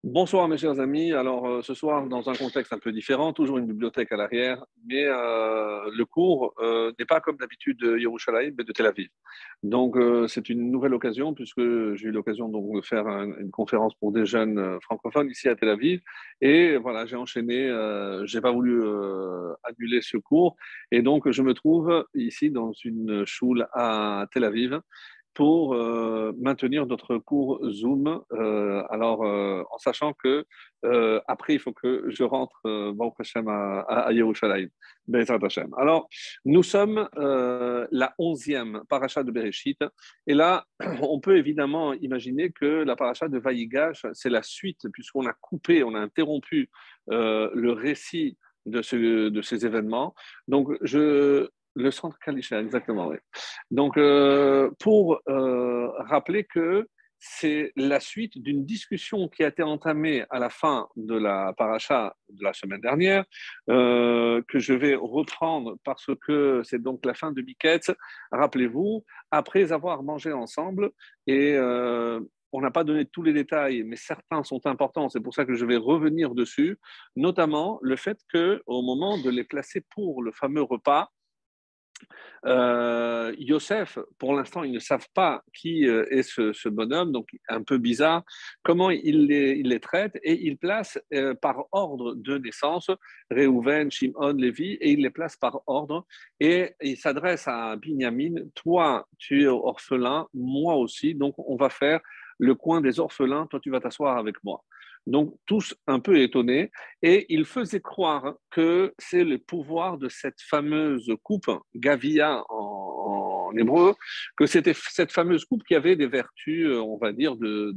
Bonsoir mes chers amis. Alors ce soir, dans un contexte un peu différent, toujours une bibliothèque à l'arrière, mais le cours n'est pas comme d'habitude de Yerushalayim, mais de Tel Aviv. Donc c'est une nouvelle occasion puisque j'ai eu l'occasion donc de faire une conférence pour des jeunes francophones ici à Tel Aviv. Et voilà, j'ai enchaîné, j'ai pas voulu annuler ce cours. Et donc je me trouve ici dans une choule à Tel Aviv pour maintenir notre cours Zoom. En sachant que après, il faut que je rentre Baruch Hashem, à Yerushalayim. Be'ezrat Hashem. Alors, nous sommes la 11e paracha de Bereshit. Et là, on peut évidemment imaginer que la paracha de Vayigash, c'est la suite, puisqu'on a coupé, on a interrompu le récit de ces événements. Donc, le centre Kalisha, exactement, oui. Donc, pour rappeler que c'est la suite d'une discussion qui a été entamée à la fin de la paracha de la semaine dernière, que je vais reprendre parce que c'est donc la fin de Miketz. Rappelez-vous, après avoir mangé ensemble, et on n'a pas donné tous les détails, mais certains sont importants, c'est pour ça que je vais revenir dessus, notamment le fait qu'au moment de les placer pour le fameux repas, Yosef, pour l'instant, ils ne savent pas qui est ce bonhomme, donc un peu bizarre, comment il les traite, et il place par ordre de naissance Réhouven, Shimon, Lévi, et il les place par ordre, et il s'adresse à Binyamin, toi tu es orphelin, moi aussi, donc on va faire le coin des orphelins, toi tu vas t'asseoir avec moi. Donc tous un peu étonnés, et il faisait croire que c'est le pouvoir de cette fameuse coupe, Gavia en hébreu, que c'était cette fameuse coupe qui avait des vertus, on va dire, de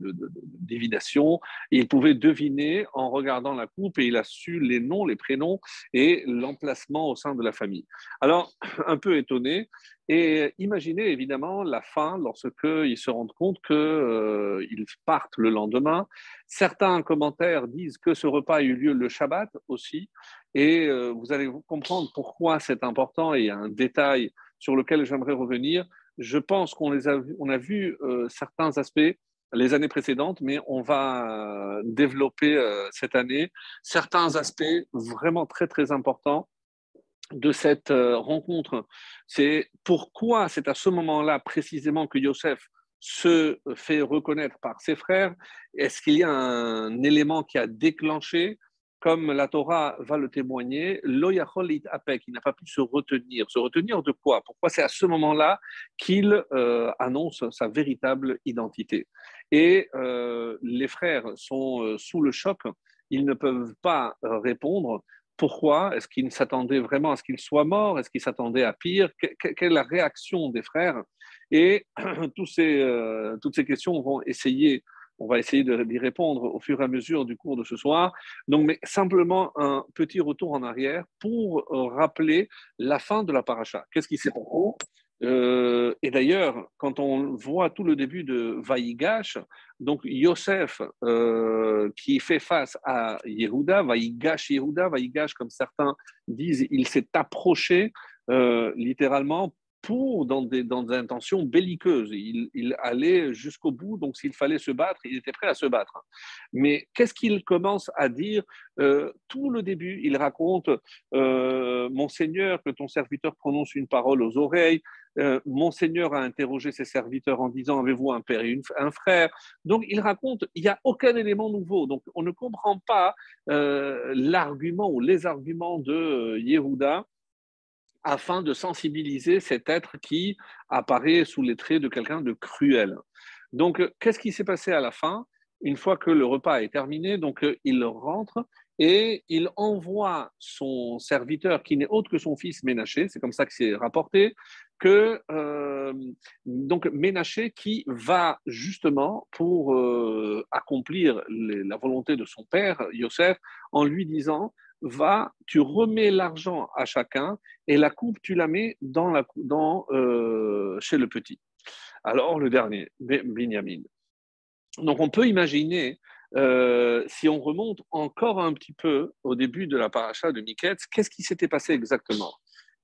divination. Il pouvait deviner en regardant la coupe et il a su les noms, les prénoms et l'emplacement au sein de la famille. Alors, un peu étonné, et imaginez évidemment la fin lorsqu'ils se rendent compte qu'ils partent le lendemain. Certains commentaires disent que ce repas a eu lieu le Shabbat aussi, et vous allez comprendre pourquoi c'est important, et il y a un détail sur lequel j'aimerais revenir. Je pense on a vu certains aspects les années précédentes, mais on va développer cette année certains aspects vraiment très très importants de cette rencontre. C'est pourquoi c'est à ce moment-là précisément que Yosef se fait reconnaître par ses frères. Est-ce qu'il y a un élément qui a déclenché, comme la Torah va le témoigner, lo yachol apek, il n'a pas pu se retenir. Se retenir de quoi? Pourquoi c'est à ce moment-là qu'il annonce sa véritable identité? Et les frères sont sous le choc, ils ne peuvent pas répondre. Pourquoi? Est-ce qu'ils s'attendaient vraiment à ce qu'il soit mort? Est-ce qu'ils s'attendaient à pire? Quelle est la réaction des frères? Et toutes ces questions, on va essayer d'y répondre au fur et à mesure du cours de ce soir. Donc, mais simplement un petit retour en arrière pour rappeler la fin de la paracha. Qu'est-ce qui s'est passé? Et d'ailleurs, quand on voit tout le début de Vaïgash, donc Yosef qui fait face à Yehuda, Vaïgash comme certains disent, il s'est approché littéralement dans des intentions belliqueuses. Il allait jusqu'au bout, donc s'il fallait se battre, il était prêt à se battre. Mais qu'est-ce qu'il commence à dire tout le début? Il raconte Mon Seigneur, que ton serviteur prononce une parole aux oreilles. Mon Seigneur a interrogé ses serviteurs en disant avez-vous un père et un frère? Donc il raconte, il n'y a aucun élément nouveau. Donc on ne comprend pas l'argument ou les arguments de Yehuda afin de sensibiliser cet être qui apparaît sous les traits de quelqu'un de cruel. Donc, qu'est-ce qui s'est passé à la fin? Une fois que le repas est terminé, donc il rentre et il envoie son serviteur, qui n'est autre que son fils Ménaché, c'est comme ça que c'est rapporté, que donc Ménaché qui va justement pour accomplir la volonté de son père, Yosef, en lui disant va, tu remets l'argent à chacun et la coupe, tu la mets chez le petit. Alors, le dernier, Binyamin. Donc, on peut imaginer, si on remonte encore un petit peu au début de la paracha de Miketz, qu'est-ce qui s'était passé exactement?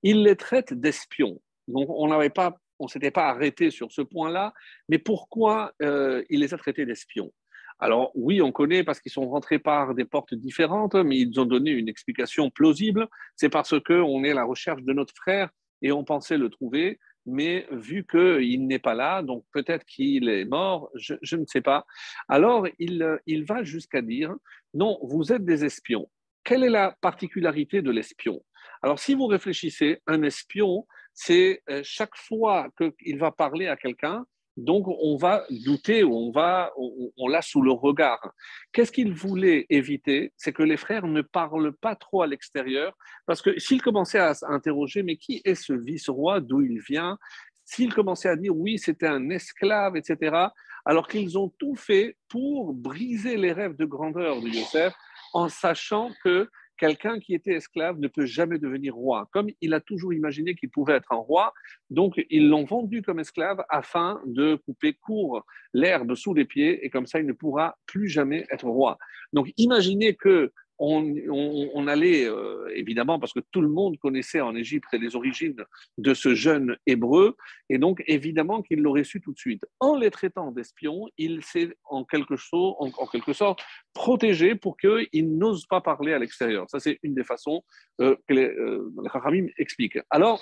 Il les traite d'espions. Donc, on ne s'était pas arrêté sur ce point-là, mais pourquoi il les a traités d'espions? Alors oui, on connaît parce qu'ils sont rentrés par des portes différentes, mais ils ont donné une explication plausible. C'est parce qu'on est à la recherche de notre frère et on pensait le trouver, mais vu qu'il n'est pas là, donc peut-être qu'il est mort, je ne sais pas. Alors il va jusqu'à dire, non, vous êtes des espions. Quelle est la particularité de l'espion? Alors si vous réfléchissez, un espion, c'est chaque fois qu'il va parler à quelqu'un, donc, on va douter, on l'a sous le regard. Qu'est-ce qu'il voulait éviter? C'est que les frères ne parlent pas trop à l'extérieur, parce que s'ils commençaient à interroger, mais qui est ce vice-roi, d'où il vient? S'ils commençaient à dire, oui, c'était un esclave, etc., alors qu'ils ont tout fait pour briser les rêves de grandeur de Yosef, en sachant que quelqu'un qui était esclave ne peut jamais devenir roi. Comme il a toujours imaginé qu'il pouvait être un roi, donc, ils l'ont vendu comme esclave afin de couper court l'herbe sous les pieds et comme ça, il ne pourra plus jamais être roi. Donc, imaginez que on allait, évidemment, parce que tout le monde connaissait en Égypte les origines de ce jeune hébreu, et donc évidemment qu'il l'aurait su tout de suite. En les traitant d'espions, il s'est en quelque sorte protégé pour qu'ils n'osent pas parler à l'extérieur. Ça, c'est une des façons que les Chachamim expliquent. Alors,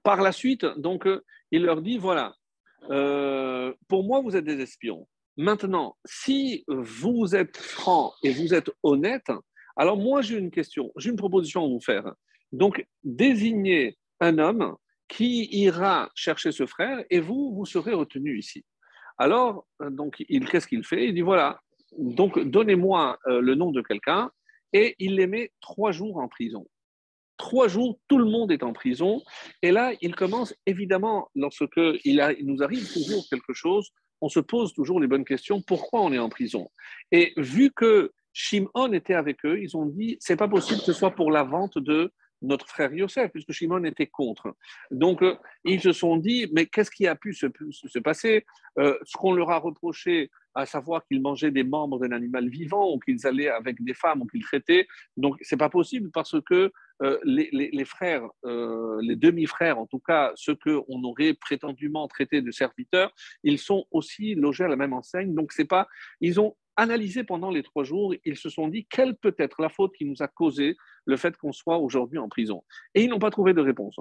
par la suite, donc, il leur dit, voilà, pour moi, vous êtes des espions. Maintenant, si vous êtes franc et vous êtes honnête, alors moi, j'ai une question, j'ai une proposition à vous faire. Donc, désignez un homme qui ira chercher ce frère et vous serez retenu ici. Alors, donc, qu'est-ce qu'il fait? Il dit, voilà, donc, donnez-moi le nom de quelqu'un et il les met 3 jours en prison. 3 jours, tout le monde est en prison. Et là, il commence, évidemment, il nous arrive toujours quelque chose, on se pose toujours les bonnes questions, pourquoi on est en prison? Et vu que Shimon était avec eux, ils ont dit, c'est pas possible que ce soit pour la vente de notre frère Yosef, puisque Shimon était contre. Donc, ils se sont dit, mais qu'est-ce qui a pu se passer? Ce qu'on leur a reproché, à savoir qu'ils mangeaient des membres d'un animal vivant, ou qu'ils allaient avec des femmes, ou qu'ils traitaient. Donc, c'est pas possible parce que les frères, les demi-frères, en tout cas ceux qu'on aurait prétendument traités de serviteurs, ils sont aussi logés à la même enseigne. Donc, c'est pas. Ils ont analysé pendant les 3 jours, ils se sont dit quelle peut être la faute qui nous a causé le fait qu'on soit aujourd'hui en prison. Et ils n'ont pas trouvé de réponse.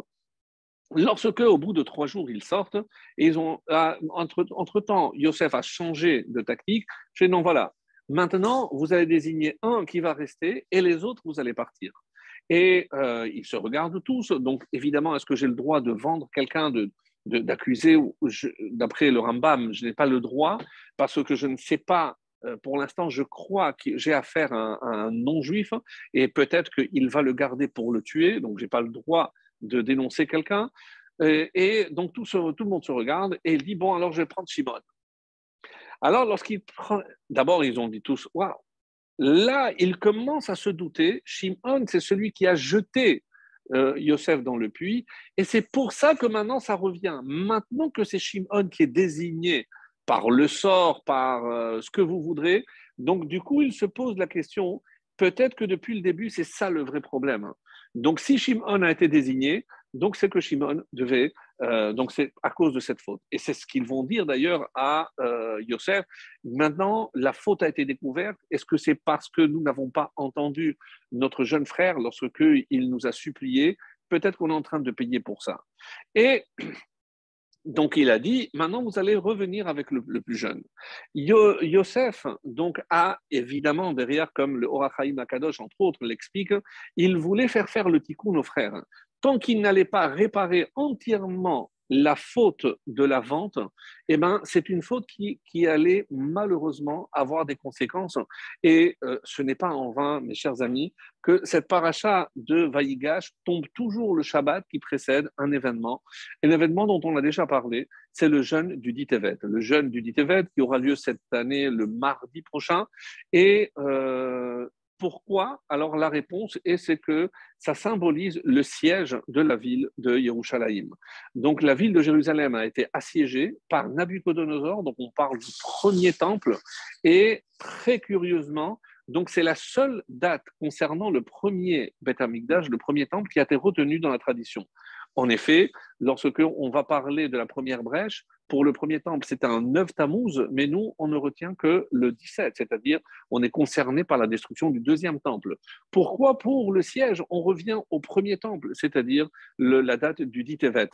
Lorsque, au bout de 3 jours, ils sortent, et entre-temps, Yosef a changé de tactique. Je dis non, voilà, maintenant, vous allez désigner un qui va rester et les autres, vous allez partir. Et ils se regardent tous. Donc, évidemment, est-ce que j'ai le droit de vendre quelqu'un, d'accuser d'après le Rambam, je n'ai pas le droit parce que je ne sais pas. Pour l'instant, je crois que j'ai affaire à un non-juif et peut-être qu'il va le garder pour le tuer. Donc, je n'ai pas le droit de dénoncer quelqu'un. Et donc, tout le monde se regarde et il dit, bon, alors je vais prendre Shimon. Alors, lorsqu'il prend, d'abord, ils ont dit tous, waouh, là, il commence à se douter. Shimon, c'est celui qui a jeté Yosef dans le puits. Et c'est pour ça que maintenant, ça revient. Maintenant que c'est Shimon qui est désigné par le sort, par ce que vous voudrez, donc du coup, il se pose la question, peut-être que depuis le début, c'est ça le vrai problème. Donc si Shimon a été désigné, donc c'est que Shimon devait, donc c'est à cause de cette faute. Et c'est ce qu'ils vont dire d'ailleurs à Yosef. Maintenant, la faute a été découverte. Est-ce que c'est parce que nous n'avons pas entendu notre jeune frère lorsque il nous a supplié? Peut-être qu'on est en train de payer pour ça. Et donc il a dit, maintenant vous allez revenir avec le plus jeune. Yosef donc a évidemment derrière, comme le Or HaChaim Akadosh entre autres l'explique, il voulait faire le tikkun aux frères. Tant qu'il n'allait pas réparer entièrement la faute de la vente, eh ben, c'est une faute qui allait malheureusement avoir des conséquences. Et ce n'est pas en vain, mes chers amis, que cette paracha de Vaïgash tombe toujours le Shabbat qui précède un événement dont on a déjà parlé, c'est le jeûne du Dit Tevet. Le jeûne du Dit Tevet qui aura lieu cette année le mardi prochain. Et pourquoi? Alors la réponse est c'est que ça symbolise le siège de la ville de Yerushalayim. Donc la ville de Jérusalem a été assiégée par Nabucodonosor, donc on parle du premier temple, et très curieusement, donc c'est la seule date concernant le premier Beth Amikdash, le premier temple qui a été retenu dans la tradition. En effet, lorsque on va parler de la première brèche, pour le premier temple, c'était un 9 Tammuz, mais nous, on ne retient que le 17, c'est-à-dire on est concerné par la destruction du deuxième temple. Pourquoi pour le siège, on revient au premier temple, c'est-à-dire la date du dit Tevet,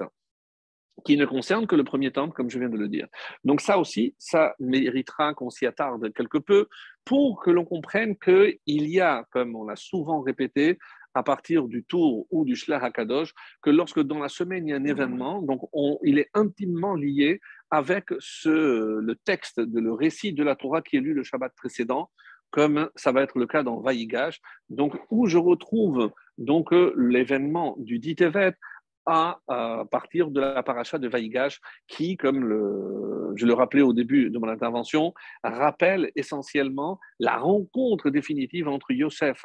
qui ne concerne que le premier temple, comme je viens de le dire. Donc ça aussi, ça méritera qu'on s'y attarde quelque peu pour que l'on comprenne qu'il y a, comme on l'a souvent répété, à partir du tour ou du Shlach HaKadosh, que lorsque dans la semaine il y a un événement, donc il est intimement lié avec le texte, le récit de la Torah qui est lu le Shabbat précédent, comme ça va être le cas dans Vaïgash, donc où je retrouve donc l'événement du dit Tevet à partir de la paracha de Vaïgash, qui, comme je le rappelais au début de mon intervention, rappelle essentiellement la rencontre définitive entre Yosef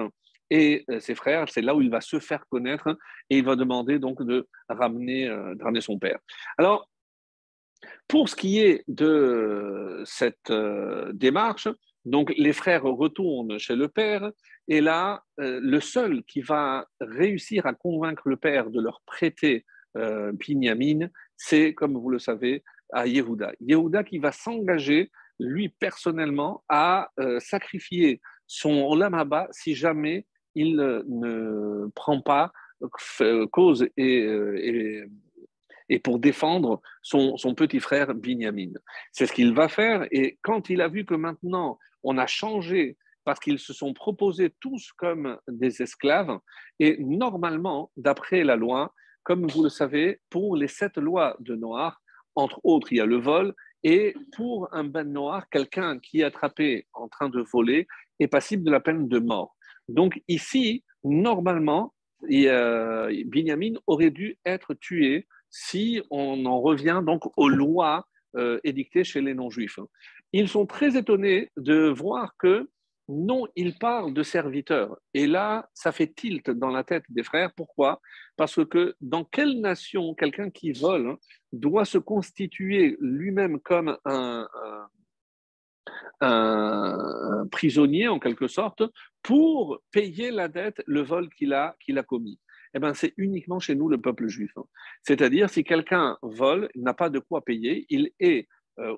et ses frères. C'est là où il va se faire connaître et il va demander donc de ramener son père. Alors, pour ce qui est de cette démarche, donc les frères retournent chez le père et là, le seul qui va réussir à convaincre le père de leur prêter Binyamin, c'est, comme vous le savez, à Yehuda. Yehuda qui va s'engager, lui personnellement, à sacrifier son Olam Haba si jamais il ne prend pas cause et pour défendre son petit frère Binyamin. C'est ce qu'il va faire et quand il a vu que maintenant on a changé parce qu'ils se sont proposés tous comme des esclaves et normalement, d'après la loi, comme vous le savez, pour les 7 lois de Noir, entre autres, il y a le vol et pour un ben Noir, quelqu'un qui est attrapé en train de voler est passible de la peine de mort. Donc ici, normalement, Binyamin aurait dû être tué si on en revient donc aux lois édictées chez les non-juifs. Ils sont très étonnés de voir que non, ils parlent de serviteurs. Et là, ça fait tilt dans la tête des frères. Pourquoi? Parce que dans quelle nation quelqu'un qui vole doit se constituer lui-même comme un prisonnier en quelque sorte pour payer la dette, le vol qu'il a commis. Eh bien, c'est uniquement chez nous le peuple juif. C'est-à-dire, si quelqu'un vole, il n'a pas de quoi payer, il est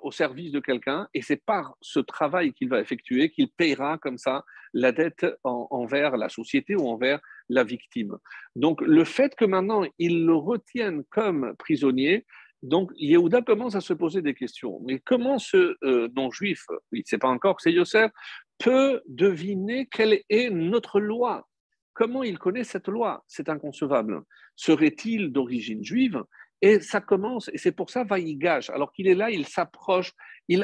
au service de quelqu'un et c'est par ce travail qu'il va effectuer qu'il payera comme ça la dette envers la société ou envers la victime. Donc, le fait que maintenant ils le retiennent comme prisonnier, donc, Yehuda commence à se poser des questions. Mais comment ce non-juif, il ne sait pas encore que c'est Yosef, peut deviner quelle est notre loi? Comment il connaît cette loi? C'est inconcevable. Serait-il d'origine juive? Et ça commence, et c'est pour ça Vaïgash, alors qu'il est là, il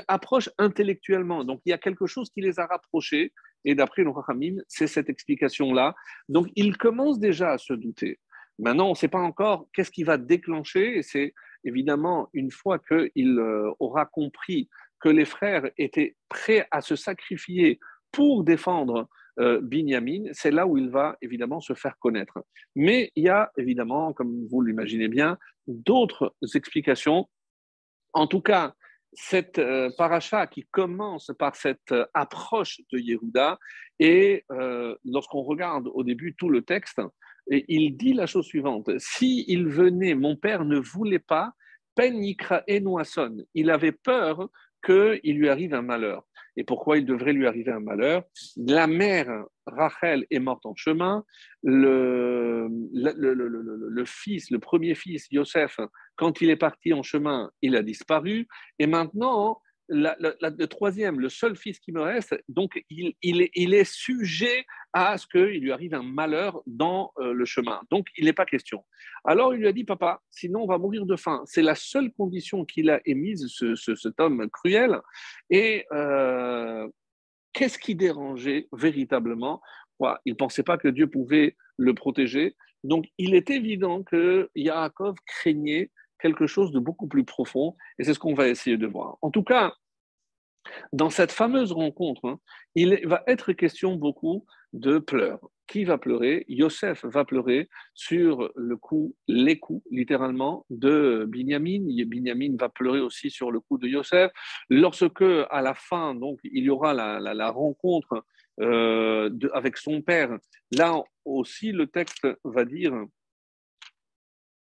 approche intellectuellement. Donc, il y a quelque chose qui les a rapprochés, et d'après le Rachamim, c'est cette explication-là. Donc, il commence déjà à se douter. Maintenant, on ne sait pas encore qu'est-ce qui va déclencher, et c'est évidemment, une fois qu'il aura compris que les frères étaient prêts à se sacrifier pour défendre Binyamin, c'est là où il va évidemment se faire connaître. Mais il y a évidemment, comme vous l'imaginez bien, d'autres explications. En tout cas, cette paracha qui commence par cette approche de Yehuda, et lorsqu'on regarde au début tout le texte, et il dit la chose suivante: si il venait, mon père ne voulait pas, pen yikra enoason. Il avait peur qu'il lui arrive un malheur. Et pourquoi il devrait lui arriver un malheur? La mère Rachel est morte en chemin. Le fils, le premier fils, Yosef, quand il est parti en chemin, il a disparu. Et maintenant, le troisième, le seul fils qui me reste, donc il est sujet à ce qu'il lui arrive un malheur dans le chemin. Donc, il n'est pas question. Alors, il lui a dit, papa, sinon on va mourir de faim. C'est la seule condition qu'il a émise, cet homme cruel. Et qu'est-ce qui dérangeait véritablement? Il ne pensait pas que Dieu pouvait le protéger. Donc, il est évident que Yaakov craignait quelque chose de beaucoup plus profond, et c'est ce qu'on va essayer de voir. En tout cas, dans cette fameuse rencontre, il va être question beaucoup de pleurs. Qui va pleurer? Yosef va pleurer sur les coups, littéralement, de Binyamin. Binyamin va pleurer aussi sur le coup de Yosef. Lorsque, à la fin, donc, il y aura la rencontre avec son père, là aussi, le texte va dire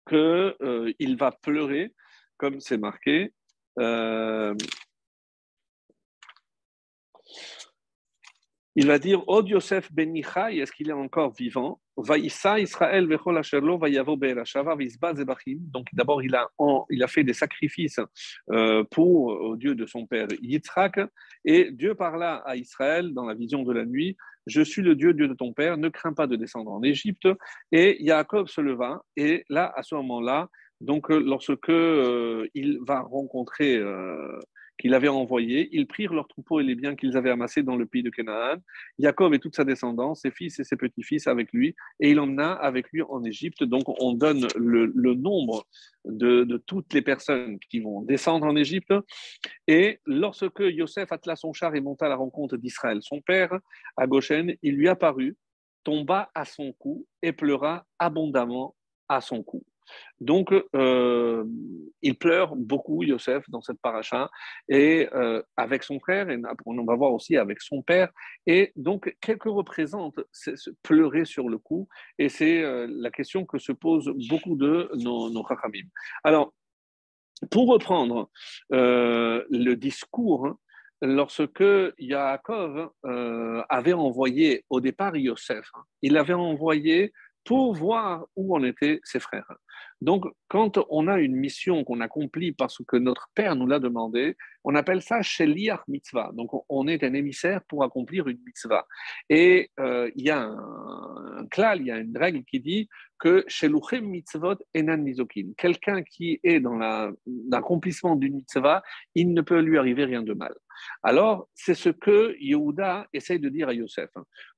qu'il va pleurer, comme c'est marqué. euh, Il va dire, Od Yosef ben Michai, est-ce qu'il est encore vivant? Vaïssa Israël vechol asherlo vayavo be'elashava v'isba zebachim. Donc d'abord, il a fait des sacrifices pour au Dieu de son père Yitzhak. Et Dieu parla à Israël dans la vision de la nuit, je suis le Dieu, Dieu de ton père, ne crains pas de descendre en Égypte. Et Yaakov se leva. Et là, à ce moment-là, donc lorsque il va rencontrer qu'il avait envoyé, ils prirent leurs troupeaux et les biens qu'ils avaient amassés dans le pays de Canaan, Jacob et toute sa descendance, ses fils et ses petits-fils avec lui, et il emmena avec lui en Égypte. Donc on donne le nombre de toutes les personnes qui vont descendre en Égypte. Et lorsque Yosef attela son char et monta à la rencontre d'Israël, son père, à Goshen, il lui apparut, tomba à son cou et pleura abondamment à son cou. Donc, il pleure beaucoup, Yosef, dans cette paracha, et avec son frère, et on va voir aussi avec son père. Et donc, qu'est-ce que représente ce pleurer sur le coup? Et c'est la question que se posent beaucoup de nos chachamim. Alors, pour reprendre le discours, hein, lorsque Yaakov avait envoyé au départ Yosef, hein, il avait envoyé pour voir où en étaient ses frères. Donc, quand on a une mission qu'on accomplit parce que notre Père nous l'a demandé, on appelle ça Sheliach Mitzvah. Donc, on est un émissaire pour accomplir une mitzvah. Et il y a un klal, il y a une règle qui dit que Sheluchem Mitzvot Enan Mizokin. Quelqu'un qui est dans l'accomplissement d'une mitzvah, il ne peut lui arriver rien de mal. Alors, c'est ce que Yehuda essaye de dire à Yosef.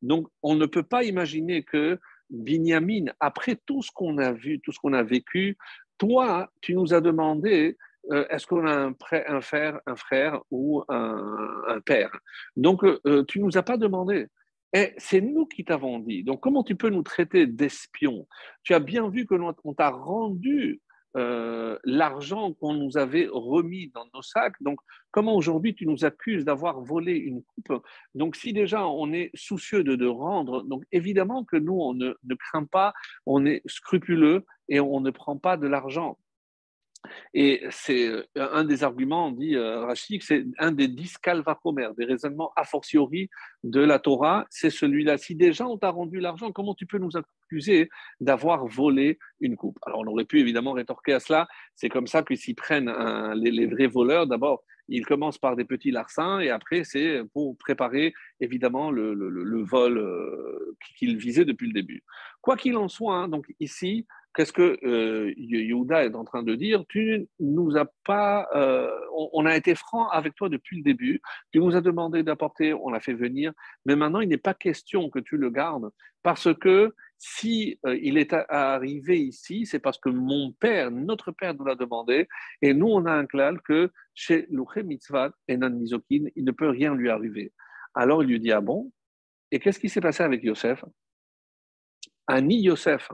Donc, on ne peut pas imaginer que Binyamin, après tout ce qu'on a vu, tout ce qu'on a vécu, toi, tu nous as demandé est-ce qu'on a un frère ou un père. Donc, tu ne nous as pas demandé. Et c'est nous qui t'avons dit. Donc, comment tu peux nous traiter d'espions? Tu as bien vu que on t'a rendu l'argent qu'on nous avait remis dans nos sacs. Donc, comment aujourd'hui tu nous accuses d'avoir volé une coupe? Donc, si déjà on est soucieux de rendre, donc évidemment que nous, on ne craint pas, on est scrupuleux et on ne prend pas de l'argent. Et c'est un des arguments, dit Rachid, c'est un des 10 calvachomer, des raisonnements a fortiori de la Torah, c'est celui-là. Si déjà on t'a rendu l'argent, comment tu peux nous accuser d'avoir volé une coupe? Alors on aurait pu évidemment rétorquer à cela, c'est comme ça que s'ils prennent les vrais voleurs, d'abord ils commencent par des petits larcins et après c'est pour préparer évidemment le vol qu'ils visaient depuis le début. Quoi qu'il en soit, hein, donc ici, qu'est-ce que Yehuda est en train de dire? Tu nous as pas, on a été franc avec toi depuis le début. Tu nous as demandé d'apporter, on l'a fait venir, mais maintenant il n'est pas question que tu le gardes parce que si il est arrivé ici, c'est parce que mon père, notre père nous l'a demandé, et nous on a un klal que chez Luchem Mitzvat et Nan Mizokin, il ne peut rien lui arriver. Alors il lui dit ah bon? Et qu'est-ce qui s'est passé avec Yosef? Ani Yosef,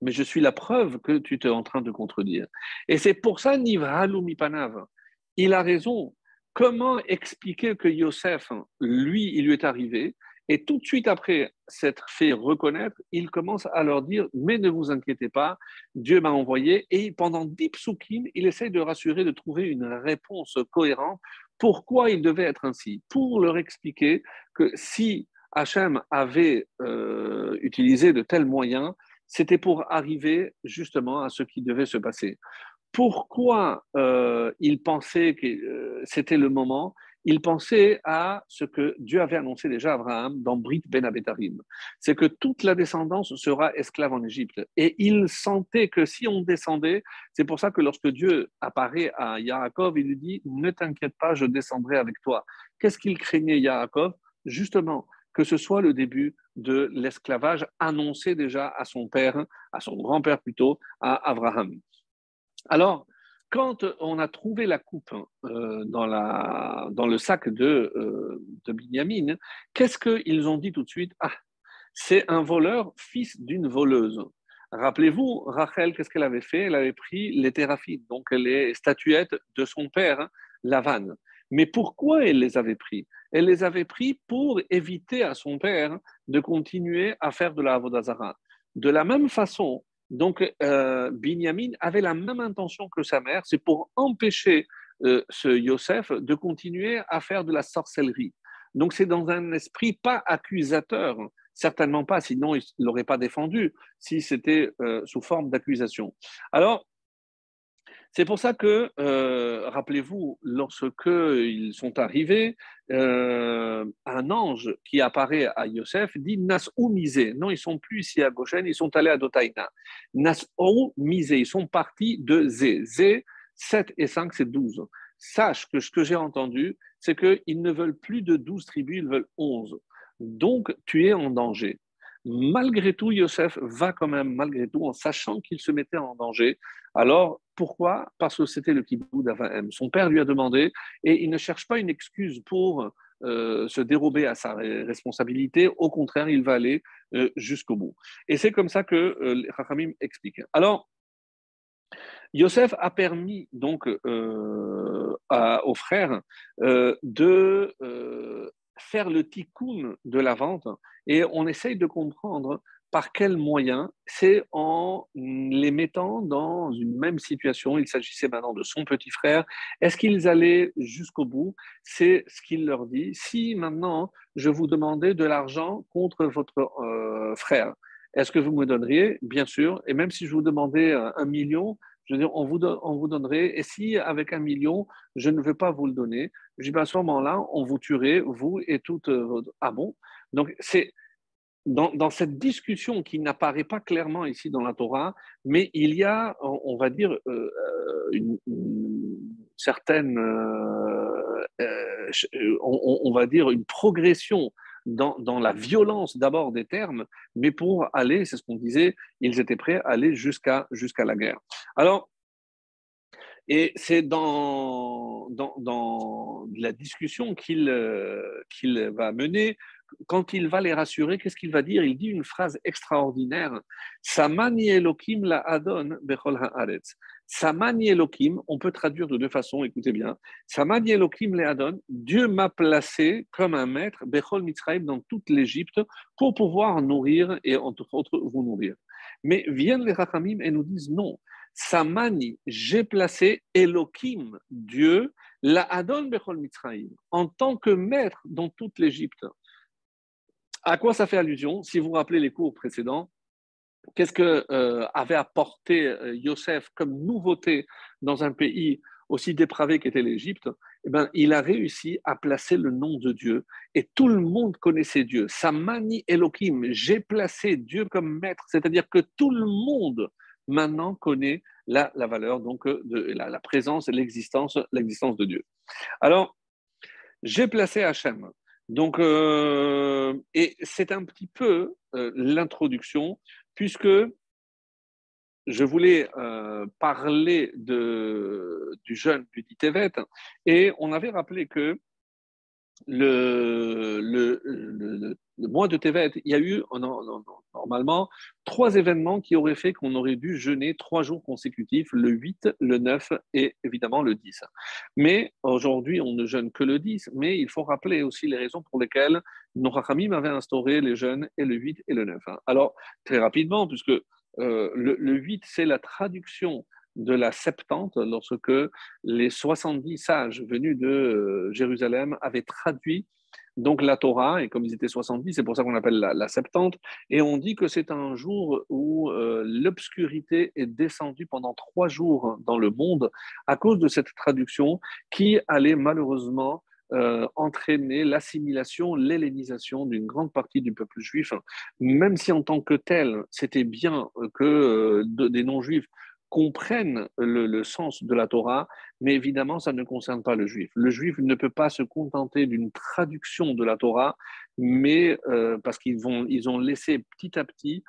mais je suis la preuve que tu es en train de contredire. Et c'est pour ça, Nivralu Mipanav, il a raison. Comment expliquer que Yosef, lui, il lui est arrivé, et tout de suite après s'être fait reconnaître, il commence à leur dire, mais ne vous inquiétez pas, Dieu m'a envoyé, et pendant 10 psukim, il essaye de rassurer, de trouver une réponse cohérente. Pourquoi il devait être ainsi? Pour leur expliquer que si Hachem avait utilisé de tels moyens, c'était pour arriver justement à ce qui devait se passer. Pourquoi il pensait que c'était le moment? Il pensait à ce que Dieu avait annoncé déjà à Abraham dans Brit Ben Abetarim. C'est que toute la descendance sera esclave en Égypte. Et il sentait que si on descendait, c'est pour ça que lorsque Dieu apparaît à Yaakov, il lui dit, ne t'inquiète pas, je descendrai avec toi. Qu'est-ce qu'il craignait Yaakov? Justement, que ce soit le début de l'esclavage annoncé déjà à son père, à son grand-père plutôt, à Abraham. Alors, quand on a trouvé la coupe dans le sac de Binyamin, qu'est-ce qu'ils ont dit tout de suite? Ah, c'est un voleur, fils d'une voleuse. Rappelez-vous, Rachel, qu'est-ce qu'elle avait fait? Elle avait pris les téraphites, donc les statuettes de son père, hein, Lavan. Mais pourquoi elle les avait pris? Elle les avait pris pour éviter à son père de continuer à faire de la Avodazara. De la même façon, Donc, Binyamin avait la même intention que sa mère, c'est pour empêcher ce Yosef de continuer à faire de la sorcellerie. Donc, c'est dans un esprit pas accusateur, certainement pas, sinon il ne l'aurait pas défendu, si c'était sous forme d'accusation. Alors, c'est pour ça que, rappelez-vous, lorsque ils sont arrivés, un ange qui apparaît à Yosef dit Nas ou misé. Non, ils sont plus ici à Goshen, ils sont allés à Dotaïna. Nas ou misé, ils sont partis de Zé. Zé, 7 et 5, c'est 12. Sache que ce que j'ai entendu, c'est qu'ils ne veulent plus de 12 tribus, ils veulent 11. Donc, tu es en danger. Malgré tout, Yosef va quand même, malgré tout, en sachant qu'il se mettait en danger. Alors, pourquoi? Parce que c'était le kibbutz d'Avahem. Son père lui a demandé, et il ne cherche pas une excuse pour se dérober à sa responsabilité. Au contraire, il va aller jusqu'au bout. Et c'est comme ça que les Chachamim expliquent. Alors, Yosef a permis donc aux frères de faire le tikkun de la vente et on essaye de comprendre par quels moyens. C'est en les mettant dans une même situation. Il s'agissait maintenant de son petit frère. Est-ce qu'ils allaient jusqu'au bout? C'est ce qu'il leur dit. Si maintenant je vous demandais de l'argent contre votre frère, est-ce que vous me donneriez? Bien sûr. Et même si je vous demandais 1 million, je veux dire, on vous donnerait, et si avec 1 million, je ne veux pas vous le donner, je dis, ben, à ce moment-là, on vous tuerait, vous et toute votre... Ah bon? Donc, c'est dans cette discussion qui n'apparaît pas clairement ici dans la Torah, mais il y a, on va dire, une certaine, on va dire, une progression dans la violence d'abord des termes, mais pour aller, c'est ce qu'on disait, ils étaient prêts à aller jusqu'à la guerre. Alors, et c'est dans la discussion qu'il va mener, quand il va les rassurer, qu'est-ce qu'il va dire? Il dit une phrase extraordinaire. Samani Elohim la Adon bechol haaretz. Samani Elohim, on peut traduire de deux façons, écoutez bien. Samani Elohim la Adon, Dieu m'a placé comme un maître, bechol Mitzrayim, dans toute l'Égypte, pour pouvoir nourrir et entre autres vous nourrir. Mais viennent les Rachamim et nous disent non. Samani, j'ai placé Elohim, Dieu, la Adon Bechol Mitzrayim, en tant que maître dans toute l'Égypte. À quoi ça fait allusion? Si vous vous rappelez les cours précédents, qu'est-ce que avait apporté Yosef comme nouveauté dans un pays aussi dépravé qu'était l'Égypte? Eh ben, il a réussi à placer le nom de Dieu et tout le monde connaissait Dieu. Samani Elohim, j'ai placé Dieu comme maître, c'est-à-dire que tout le monde maintenant connaît la valeur, donc de la présence et l'existence de Dieu. Alors, j'ai placé Hachem. Donc, et c'est un petit peu l'introduction, puisque je voulais parler du jeûne du Ditevet, et on avait rappelé que le mois de Tevet, il y a eu normalement 3 événements qui auraient fait qu'on aurait dû jeûner 3 jours consécutifs, le 8, le 9 et évidemment le 10. Mais aujourd'hui, on ne jeûne que le 10, mais il faut rappeler aussi les raisons pour lesquelles nos Rachamim avaient instauré les jeûnes et le 8 et le 9. Alors, très rapidement, puisque le 8, c'est la traduction de la Septante, lorsque les 70 sages venus de Jérusalem avaient traduit donc la Torah, et comme ils étaient 70, c'est pour ça qu'on appelle la Septante, et on dit que c'est un jour où l'obscurité est descendue pendant 3 jours dans le monde à cause de cette traduction qui allait malheureusement entraîner l'assimilation, l'hellénisation d'une grande partie du peuple juif, même si en tant que tel, c'était bien que des non-juifs comprennent le sens de la Torah, mais évidemment, ça ne concerne pas le juif. Le juif ne peut pas se contenter d'une traduction de la Torah, mais parce ils ont laissé petit à petit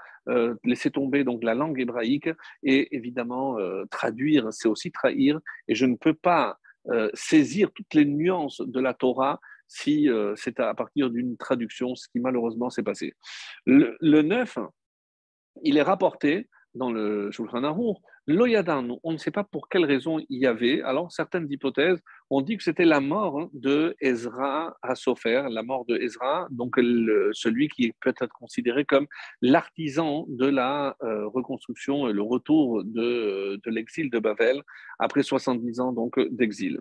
laisser tomber donc la langue hébraïque et évidemment traduire, c'est aussi trahir. Et je ne peux pas saisir toutes les nuances de la Torah si c'est à partir d'une traduction, ce qui malheureusement s'est passé. Le 9, il est rapporté dans le Shulchan Aruch, Loyadan, on ne sait pas pour quelle raison il y avait. Alors, certaines hypothèses, On dit que c'était la mort de Ezra à Sopher, la mort de Ezra, donc celui qui peut être considéré comme l'artisan de la reconstruction et le retour de l'exil de Babel après 70 ans donc d'exil.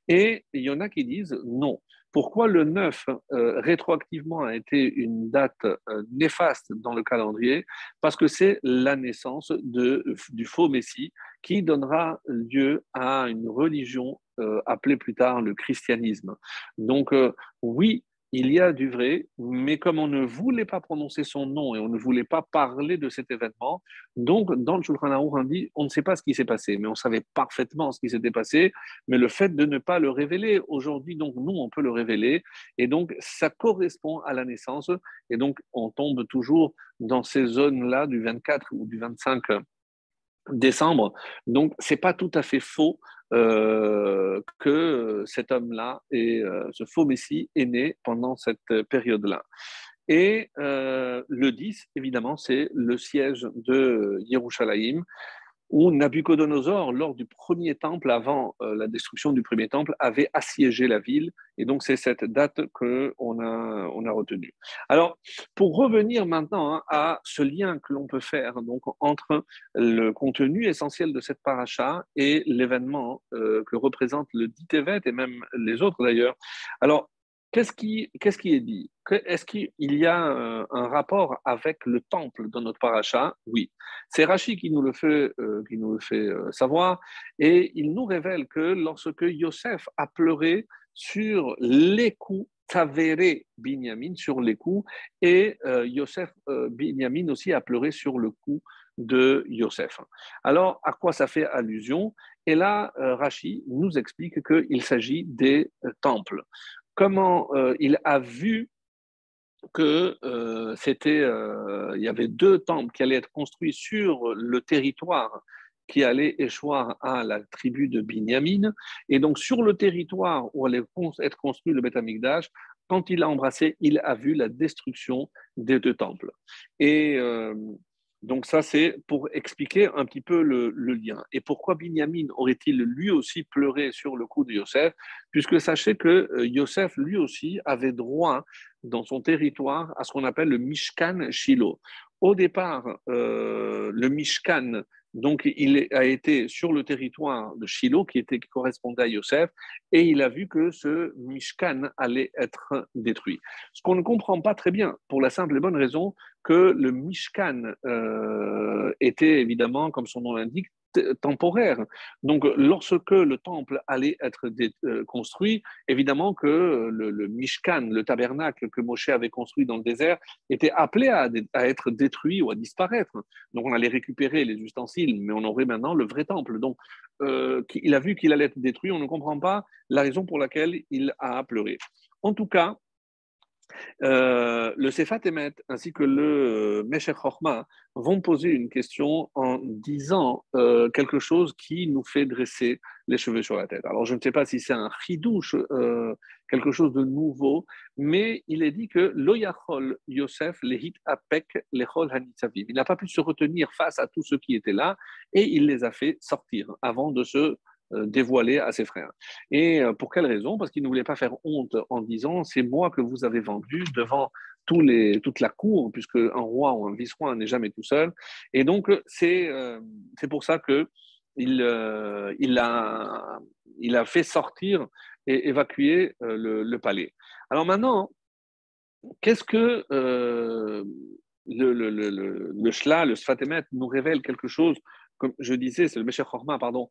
Et il y en a qui disent non. Pourquoi le 9 rétroactivement a été une date néfaste dans le calendrier? Parce que c'est la naissance du faux Messie qui donnera lieu à une religion appelée plus tard le christianisme. Donc oui, il y a du vrai, mais comme on ne voulait pas prononcer son nom et on ne voulait pas parler de cet événement, donc dans le Shulchan Aruch, on dit on ne sait pas ce qui s'est passé, mais on savait parfaitement ce qui s'était passé, mais le fait de ne pas le révéler, aujourd'hui, donc nous, on peut le révéler, et donc ça correspond à la naissance, et donc on tombe toujours dans ces zones-là du 24 ou du 25 décembre. Donc, c'est pas tout à fait faux que cet homme-là et ce faux Messie est né pendant cette période-là. Et le 10, évidemment, c'est le siège de Yerushalayim, où Nabucodonosor, lors du premier temple, avant la destruction du premier temple, avait assiégé la ville. Et donc, c'est cette date qu'on a retenue. Alors, pour revenir maintenant à ce lien que l'on peut faire donc, entre le contenu essentiel de cette paracha et l'événement que représente le dit Tevet, et même les autres d'ailleurs. Alors, qu'est-ce qui est dit? Est-ce qu'il y a un rapport avec le temple dans notre paracha? Oui. C'est Rachi qui nous le fait savoir, et il nous révèle que lorsque Yosef a pleuré sur les coups, Tavéré Binyamin sur les coups, et Yosef Binyamin aussi a pleuré sur le cou de Yosef. Alors, à quoi ça fait allusion? Et là, Rachi nous explique qu'il s'agit des temples. Comment il a vu que il y avait deux temples qui allaient être construits sur le territoire qui allait échoir à la tribu de Binyamin. Et donc, sur le territoire où allait être construit le Beth Amikdash, quand il a embrassé, il a vu la destruction des deux temples. Et donc, ça, c'est pour expliquer un petit peu le lien. Et pourquoi Binyamin aurait-il lui aussi pleuré sur le coup de Yosef? Puisque sachez que Yosef, lui aussi, avait droit dans son territoire à ce qu'on appelle le Mishkan Shiloh. Au départ, le Mishkan, donc, il a été sur le territoire de Shiloh, qui correspondait à Yosef, et il a vu que ce Mishkan allait être détruit. Ce qu'on ne comprend pas très bien, pour la simple et bonne raison que le Mishkan était évidemment, comme son nom l'indique, temporaire. Donc, lorsque le temple allait être construit, évidemment que le Mishkan, le tabernacle que Moshe avait construit dans le désert, était appelé à être détruit ou à disparaître. Donc, on allait récupérer les ustensiles, mais on aurait maintenant le vrai temple. Donc, il a vu qu'il allait être détruit. On ne comprend pas la raison pour laquelle il a pleuré. En tout cas, le Sefat Emet ainsi que le Meshech Chochma vont poser une question en disant quelque chose qui nous fait dresser les cheveux sur la tête. Alors, je ne sais pas si c'est un chidouche, quelque chose de nouveau, mais il est dit que Lo Yachol Yosef lehit apek lechol hanitzavim. Il n'a pas pu se retenir face à tous ceux qui étaient là et il les a fait sortir avant de se dévoilé à ses frères. Et pour quelle raison? Parce qu'il ne voulait pas faire honte en disant c'est moi que vous avez vendu devant toute la cour, puisque un roi ou un vice-roi n'est jamais tout seul. Et donc, c'est pour ça que il a fait sortir et évacuer le palais. Alors maintenant, qu'est-ce que le Shla, le Sfat Emet, nous révèle quelque chose, comme je disais, c'est le Meshech Chorma, pardon,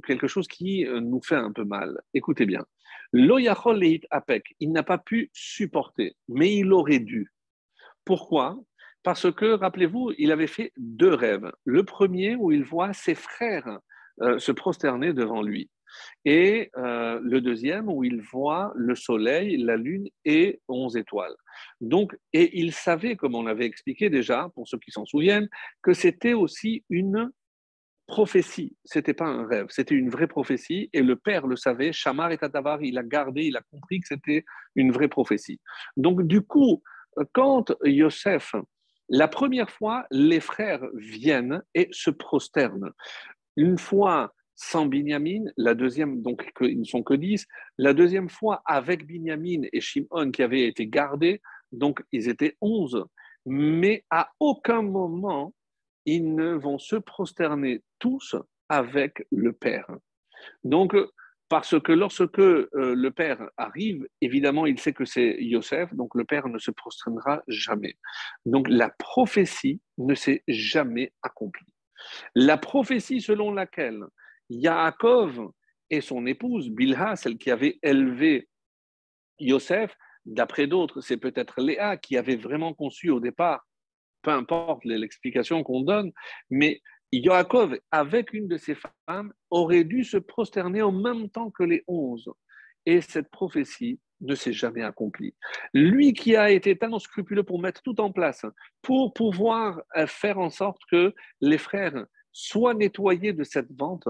quelque chose qui nous fait un peu mal. Écoutez bien. Lo yachol leit apek, il n'a pas pu supporter, mais il aurait dû. Pourquoi? Parce que, rappelez-vous, il avait fait deux rêves. Le premier où il voit ses frères se prosterner devant lui. Et le deuxième où il voit le soleil, la lune et 11 étoiles. Donc, et il savait, comme on l'avait expliqué déjà, pour ceux qui s'en souviennent, que c'était aussi une prophétie. C'était pas un rêve, c'était une vraie prophétie. Et le père le savait, Shamar et Tatavar, il a gardé, il a compris que c'était une vraie prophétie. Donc, du coup, quand Yosef, la première fois, les frères viennent et se prosternent. Une fois sans Binyamin, la deuxième, donc ils ne sont que 10, la deuxième fois avec Binyamin et Shimon qui avaient été gardés, donc ils étaient 11. Mais à aucun moment, ils ne vont se prosterner tous avec le Père. Donc, parce que lorsque le Père arrive, évidemment, il sait que c'est Yosef, donc le Père ne se prosternera jamais. Donc, la prophétie ne s'est jamais accomplie. La prophétie selon laquelle Yaakov et son épouse, Bilha, celle qui avait élevé Yosef, d'après d'autres, c'est peut-être Léa qui avait vraiment conçu au départ, peu importe l'explication qu'on donne, mais Yaakov, avec une de ses femmes, aurait dû se prosterner en même temps que les 11. Et cette prophétie ne s'est jamais accomplie. Lui qui a été tellement scrupuleux pour mettre tout en place, pour pouvoir faire en sorte que les frères soient nettoyés de cette vente,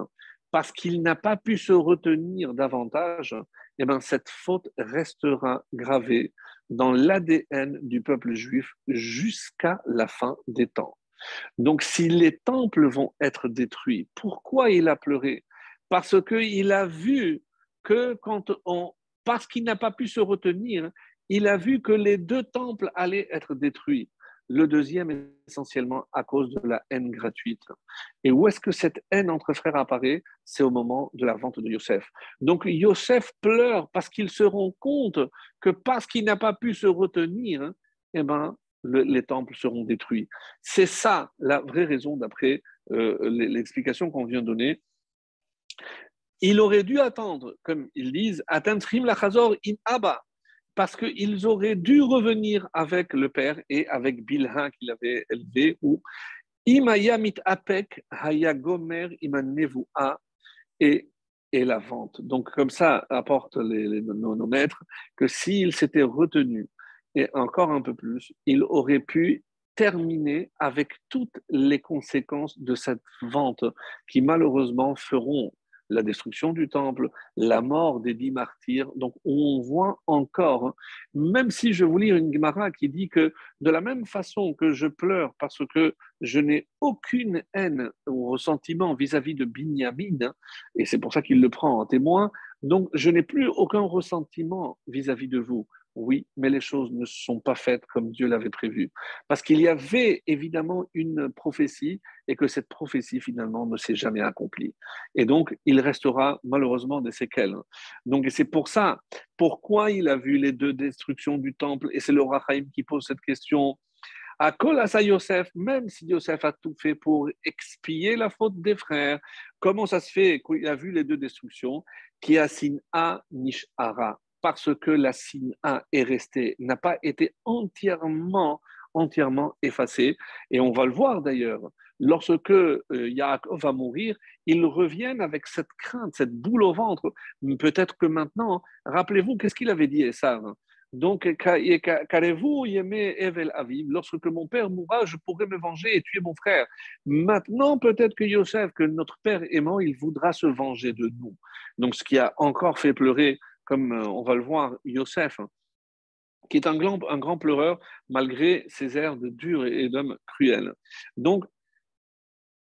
parce qu'il n'a pas pu se retenir davantage, eh bien, cette faute restera gravée dans l'ADN du peuple juif jusqu'à la fin des temps. Donc, si les temples vont être détruits, pourquoi il a pleuré? Parce qu'il a vu que parce qu'il n'a pas pu se retenir, il a vu que les deux temples allaient être détruits. Le deuxième, essentiellement, à cause de la haine gratuite. Et où est-ce que cette haine entre frères apparaît? C'est au moment de la vente de Yosef. Donc, Yosef pleure parce qu'il se rend compte que parce qu'il n'a pas pu se retenir, eh ben, les temples seront détruits. C'est ça la vraie raison d'après l'explication qu'on vient de donner. Il aurait dû attendre, comme ils disent, Atentrim la chazor in Abba, parce qu'ils auraient dû revenir avec le père et avec Bilha qu'il avait élevé, ou Imaya mit apek haya gomer imanevua et la vente. Donc, comme ça, apportent nos maîtres, que s'il s'était retenu et encore un peu plus, il aurait pu terminer avec toutes les conséquences de cette vente qui malheureusement feront la destruction du temple, la mort des 10 martyrs. Donc on voit encore, même si je vous lis une Gemara qui dit que de la même façon que je pleure parce que je n'ai aucune haine ou ressentiment vis-à-vis de Binyamin, et c'est pour ça qu'il le prend en témoin, donc je n'ai plus aucun ressentiment vis-à-vis de vous. Oui, mais les choses ne sont pas faites comme Dieu l'avait prévu. Parce qu'il y avait évidemment une prophétie et que cette prophétie finalement ne s'est jamais accomplie. Et donc, il restera malheureusement des séquelles. Donc, c'est pour ça, pourquoi il a vu les deux destructions du temple, et c'est le Rachaim qui pose cette question, à Kolasa Yosef, même si Yosef a tout fait pour expier la faute des frères, comment ça se fait qu'il a vu les deux destructions, qui a sin'a nishara, parce que la sin'a est restée, n'a pas été entièrement effacée. Et on va le voir d'ailleurs, lorsque Yaakov va mourir, ils reviennent avec cette crainte, cette boule au ventre. Peut-être que maintenant, rappelez-vous, qu'est-ce qu'il avait dit, Esav? Donc, qu'allez-vous aimer Evel Aviv, lorsque mon père mourra, je pourrai me venger et tuer mon frère. Maintenant, peut-être que Yosef, que notre père aimant, il voudra se venger de nous. Donc, ce qui a encore fait pleurer, comme on va le voir, Yosef, qui est un grand pleureur, malgré ses airs de dur et d'homme cruel. Donc,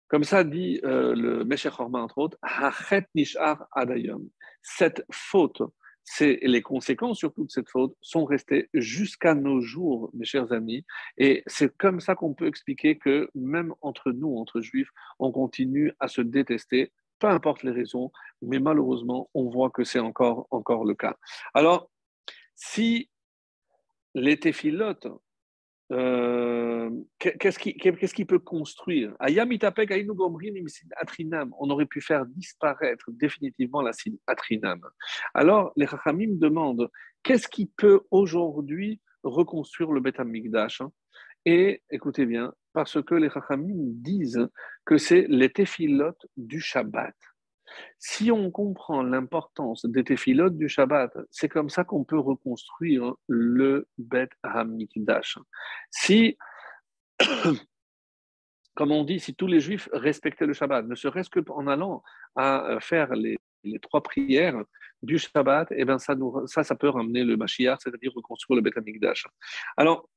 comme ça dit le Meshech Horma, entre autres, Hachet Nishar Adayom. Cette faute, les conséquences surtout de cette faute sont restées jusqu'à nos jours, mes chers amis. Et c'est comme ça qu'on peut expliquer que même entre nous, entre juifs, on continue à se détester, peu importe les raisons, mais malheureusement, on voit que c'est encore le cas. Alors, si les téphilotes qu'est-ce qui peut construire? On aurait pu faire disparaître définitivement la signe atrinam. Alors, les Chachamim demandent qu'est-ce qui peut aujourd'hui reconstruire le Beth Amikdash? Et écoutez bien, parce que les Chachamim disent que c'est les téphilotes du Shabbat. Si on comprend l'importance des téphilotes du Shabbat, c'est comme ça qu'on peut reconstruire le Beth Hamikdash. Si, comme on dit, si tous les Juifs respectaient le Shabbat, ne serait-ce qu'en allant à faire les 3 prières du Shabbat, eh ben ça peut ramener le Mashiach, c'est-à-dire reconstruire le Beth Hamikdash. Alors,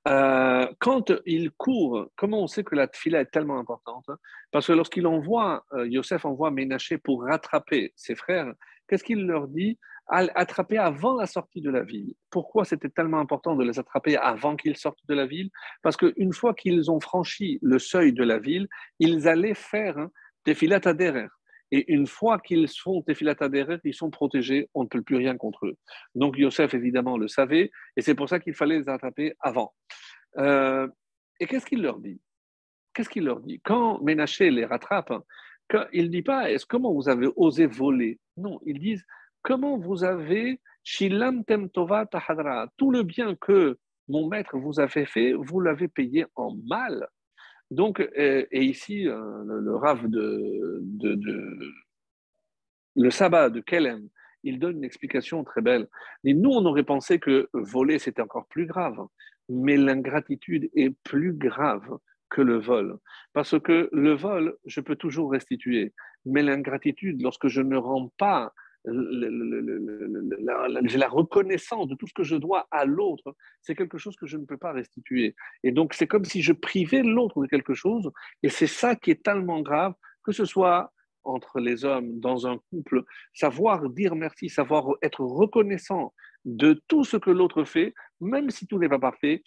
Quand il court, comment on sait que la tfila est tellement importante? Parce que lorsqu'il envoie, Yosef envoie Ménaché pour rattraper ses frères, qu'est-ce qu'il leur dit? Attraper avant la sortie de la ville. Pourquoi c'était tellement important de les attraper avant qu'ils sortent de la ville? Parce qu'une fois qu'ils ont franchi le seuil de la ville, ils allaient faire Tefilat Aderer. Et une fois qu'ils font Tefilat Aderer, ils sont protégés, on ne peut plus rien contre eux. Donc Yosef, évidemment, le savait, et c'est pour ça qu'il fallait les attraper avant. Euh, et qu'est-ce qu'il leur dit? Qu'est-ce qu'il leur dit? Quand Ménaché les rattrape, il ne dit pas comment vous avez osé voler. Non, ils disent comment vous avez shilamtem tova tahadra. Tout le bien que mon maître vous a fait, vous l'avez payé en mal. Donc, et ici, le Rav le sabbat de Kelem, il donne une explication très belle. Et nous, on aurait pensé que voler, c'était encore plus grave. Mais l'ingratitude est plus grave que le vol. Parce que le vol, je peux toujours restituer. Mais l'ingratitude, lorsque je ne rends pas la reconnaissance de tout ce que je dois à l'autre, c'est quelque chose que je ne peux pas restituer. Et donc, c'est comme si je privais l'autre de quelque chose. Et c'est ça qui est tellement grave, que ce soit entre les hommes dans un couple, savoir dire merci, savoir être reconnaissant de tout ce que l'autre fait, même si tout n'est pas parfait,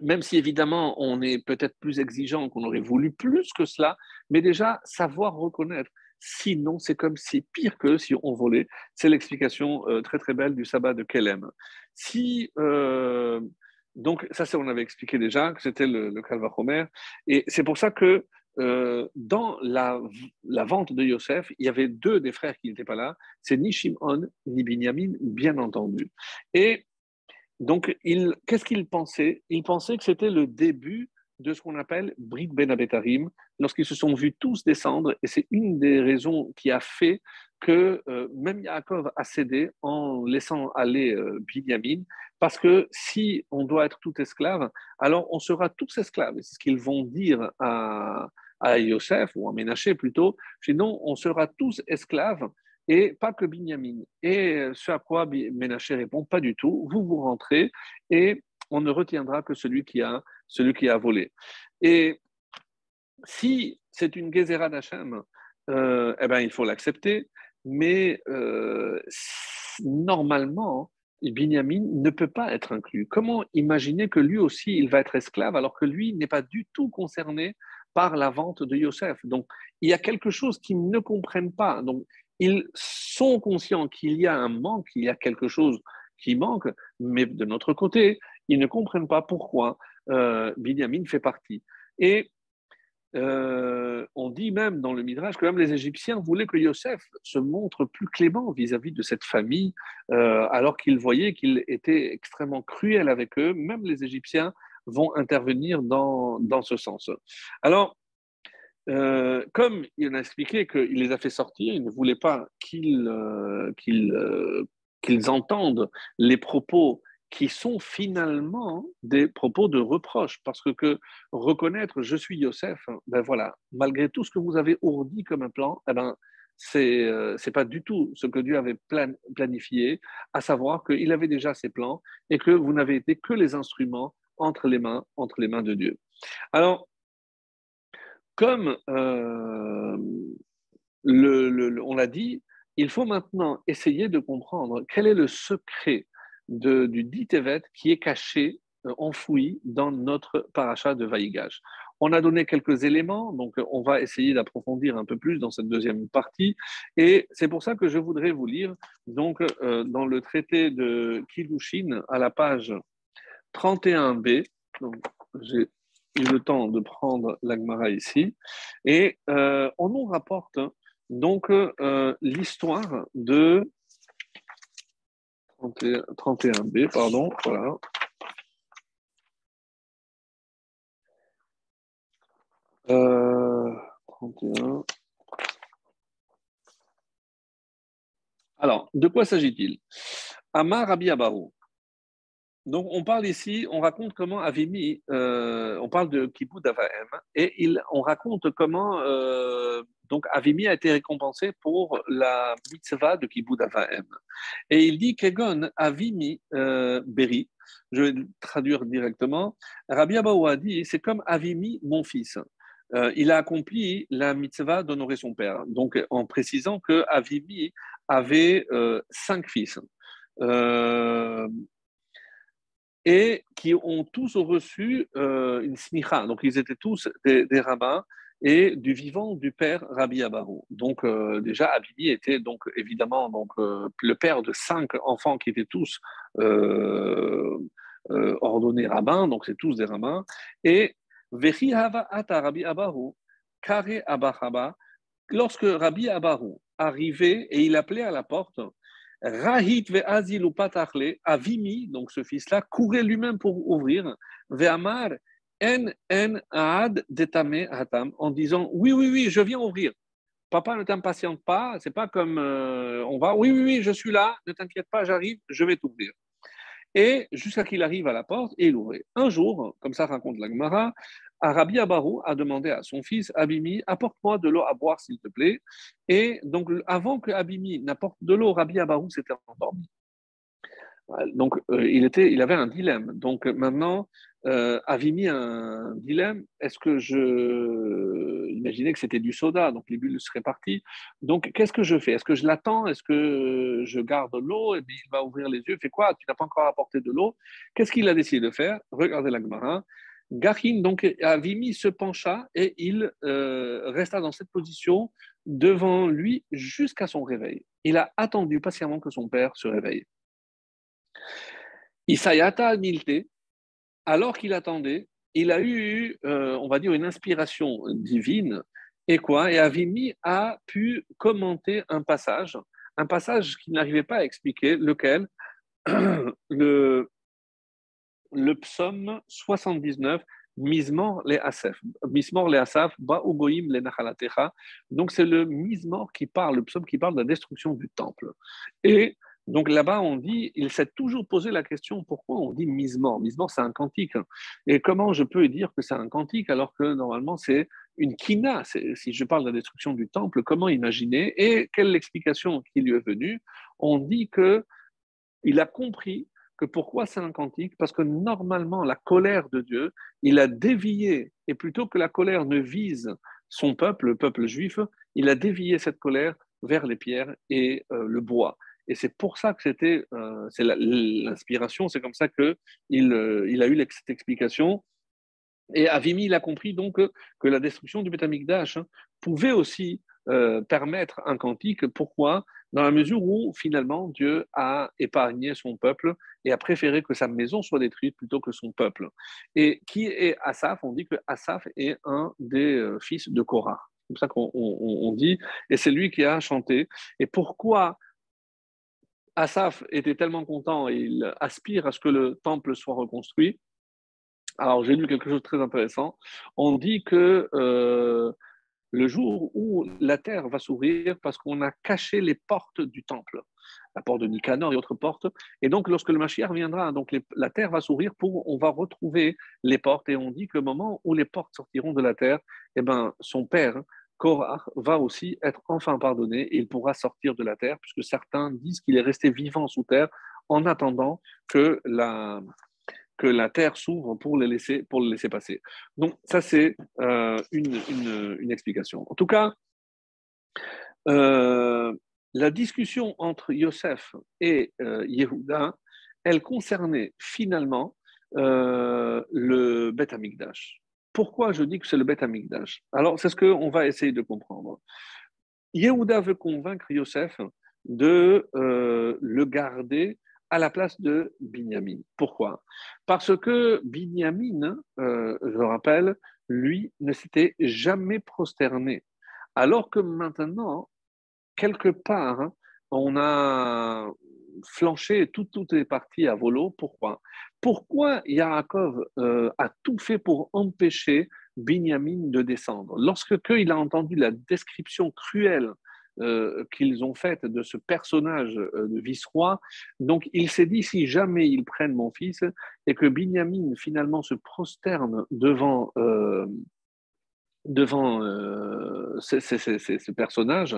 même si évidemment on est peut-être plus exigeant, qu'on aurait voulu plus que cela, mais déjà savoir reconnaître. Sinon, c'est comme si pire que si on volait. C'est l'explication très très belle du sabbat de Kelem. Si donc ça, c'est on avait expliqué déjà que c'était le Kalvachomer, et c'est pour ça que dans la vente de Yosef, il y avait deux des frères qui n'étaient pas là. C'est ni Shimon ni Binyamin, bien entendu. Et donc, qu'est-ce qu'il pensait? Il pensait que c'était le début de ce qu'on appelle Brit Ben Abetarim, lorsqu'ils se sont vus tous descendre, et c'est une des raisons qui a fait que même Yaakov a cédé en laissant aller Binyamin, parce que si on doit être tout esclave, alors on sera tous esclaves. Et c'est ce qu'ils vont dire à Yosef, ou à Ménaché plutôt, sinon on sera tous esclaves et pas que Binyamin. Et ce à quoi Ménaché répond, pas du tout, vous rentrez et on ne retiendra que celui qui a volé. Et si c'est une Gezerah d'Hachem, eh ben, il faut l'accepter, mais normalement, Binyamin ne peut pas être inclus. Comment imaginer que lui aussi, il va être esclave alors que lui n'est pas du tout concerné par la vente de Yosef? Donc, il y a quelque chose qu'ils ne comprennent pas. Donc, ils sont conscients qu'il y a un manque, il y a quelque chose qui manque, mais de notre côté, ils ne comprennent pas pourquoi Binyamin fait partie. Et on dit même dans le Midrash que même les Égyptiens voulaient que Yosef se montre plus clément vis-à-vis de cette famille, alors qu'ils voyaient qu'il était extrêmement cruel avec eux. Même les Égyptiens vont intervenir dans ce sens. Alors, comme il a expliqué qu'il les a fait sortir, il ne voulait pas qu'ils entendent les propos qui sont finalement des propos de reproche, parce que reconnaître je suis Yosef, ben voilà, malgré tout ce que vous avez ourdi comme un plan, eh ben c'est pas du tout ce que Dieu avait planifié, à savoir qu'il avait déjà ses plans et que vous n'avez été que les instruments entre les mains de Dieu. Alors, comme on l'a dit, il faut maintenant essayer de comprendre quel est le secret du dit Tevet qui est caché, enfoui dans notre paracha de Vaïgash. On a donné quelques éléments, donc on va essayer d'approfondir un peu plus dans cette deuxième partie. Et c'est pour ça que je voudrais vous lire donc, dans le traité de Kiddushin à la page 31b. Donc, j'ai eu le temps de prendre l'Agmara ici. Et on nous rapporte donc l'histoire de 31b, pardon, voilà. Euh, 31. Alors, de quoi s'agit-il? Amar Rabbi Abaru. Donc, on parle ici, on raconte comment Avimi, on parle de Kibbutz Avahem, et on raconte comment donc Avimi a été récompensé pour la mitzvah de Kibbutz Avahem. Et il dit Kegon Avimi Beri, Je vais le traduire directement. Rabbi Abahu a dit, c'est comme Avimi, mon fils. Il a accompli la mitzvah d'honorer son père. Donc, en précisant que Avimi avait 5 fils. Euh, et qui ont tous reçu une smicha. Donc, ils étaient tous des rabbins et du vivant du père Rabbi Abahu. Donc, déjà, Abimi était donc évidemment le père de 5 enfants qui étaient tous euh, ordonnés rabbins, donc c'est tous des rabbins. Et Vechi Hava Ata Rabbi Abahu, Kare Abachaba, lorsque Rabbi Abahu arrivait et il appelait à la porte, Rahit ve'azil patachle, Avimi, donc ce fils-là, courait lui-même pour ouvrir, ve'amar en aad detame hatam, en disant oui, oui, oui, je viens ouvrir. Papa, ne t'impatiente pas, c'est pas comme on va, oui, oui, oui, je suis là, ne t'inquiète pas, j'arrive, je vais t'ouvrir. Et jusqu'à qu'il arrive à la porte et il ouvrait. Un jour, comme ça raconte la Gemara, Rabbi Abahu a demandé à son fils Abimi, apporte-moi de l'eau à boire s'il te plaît. Et donc, avant que Abimi n'apporte de l'eau, Rabbi Abahu s'était endormi. Donc, il avait un dilemme. Donc, maintenant, Avimi a un dilemme. Est-ce que je imaginais que c'était du soda, donc les bulles seraient parties. Donc, qu'est-ce que je fais? Est-ce que je l'attends? Est-ce que je garde l'eau? Et puis, il va ouvrir les yeux. Fait quoi? Tu n'as pas encore apporté de l'eau. Qu'est-ce qu'il a décidé de faire? Regardez la Gemara. Gachin, donc, Avimi se pencha et il resta dans cette position devant lui jusqu'à son réveil. Il a attendu patiemment que son père se réveille. Isayata al-Milte, alors qu'il attendait, il a eu, on va dire, une inspiration divine. Et quoi? Et Avimi a pu commenter un passage qu'il n'arrivait pas à expliquer, lequel le, le psaume 79, Mismor le Asaf. Mismor le Asaf, Ba Ugoim le Nachalatecha. Donc c'est le Mismor qui parle, le psaume qui parle de la destruction du temple. Et donc là-bas, on dit, il s'est toujours posé la question pourquoi on dit Mismor. Mismor, c'est un cantique. Et comment je peux dire que c'est un cantique alors que normalement c'est une kina? Si je parle de la destruction du temple, comment imaginer? Et quelle est l'explication qui lui est venue? On dit que il a compris que pourquoi c'est un cantique? Parce que normalement, la colère de Dieu, il a dévié, et plutôt que la colère ne vise son peuple, le peuple juif, il a dévié cette colère vers les pierres et le bois. Et c'est pour ça que c'est l'inspiration, c'est comme ça qu'il a eu cette explication. Et Avimi, il a compris donc que la destruction du Beth Amikdash pouvait aussi permettre un cantique. Pourquoi? Dans la mesure où finalement Dieu a épargné son peuple et a préféré que sa maison soit détruite plutôt que son peuple. Et qui est Asaph? On dit que Asaph est un des fils de Korah. C'est comme ça qu'on dit. Et c'est lui qui a chanté. Et pourquoi Asaph était tellement content et il aspire à ce que le temple soit reconstruit? Alors, j'ai lu quelque chose de très intéressant. On dit que le jour où la terre va s'ouvrir, parce qu'on a caché les portes du temple, la porte de Nicanor et autres portes, et donc lorsque le Mashiach viendra, donc la terre va s'ouvrir on va retrouver les portes, et on dit que le moment où les portes sortiront de la terre, eh ben, son père, Korah, va aussi être enfin pardonné, et il pourra sortir de la terre, puisque certains disent qu'il est resté vivant sous terre en attendant que la terre s'ouvre pour le laisser passer. Donc, ça, c'est une explication. En tout cas, euh, la discussion entre Yosef et Yehuda, elle concernait finalement le Beth Amikdash. Pourquoi je dis que c'est le Beth Amikdash? Alors, c'est ce qu'on va essayer de comprendre. Yehuda veut convaincre Yosef de le garder à la place de Binyamin. Pourquoi? Parce que Binyamin, je rappelle, lui ne s'était jamais prosterné. Alors que maintenant, quelque part, on a flanché, tout est parti à volo. Pourquoi? Pourquoi Yaakov a tout fait pour empêcher Binyamin de descendre? Lorsque il a entendu la description cruelle qu'ils ont faite de ce personnage de vice-roi, donc il s'est dit, si jamais ils prennent mon fils et que Binyamin finalement se prosterne devant ce personnage,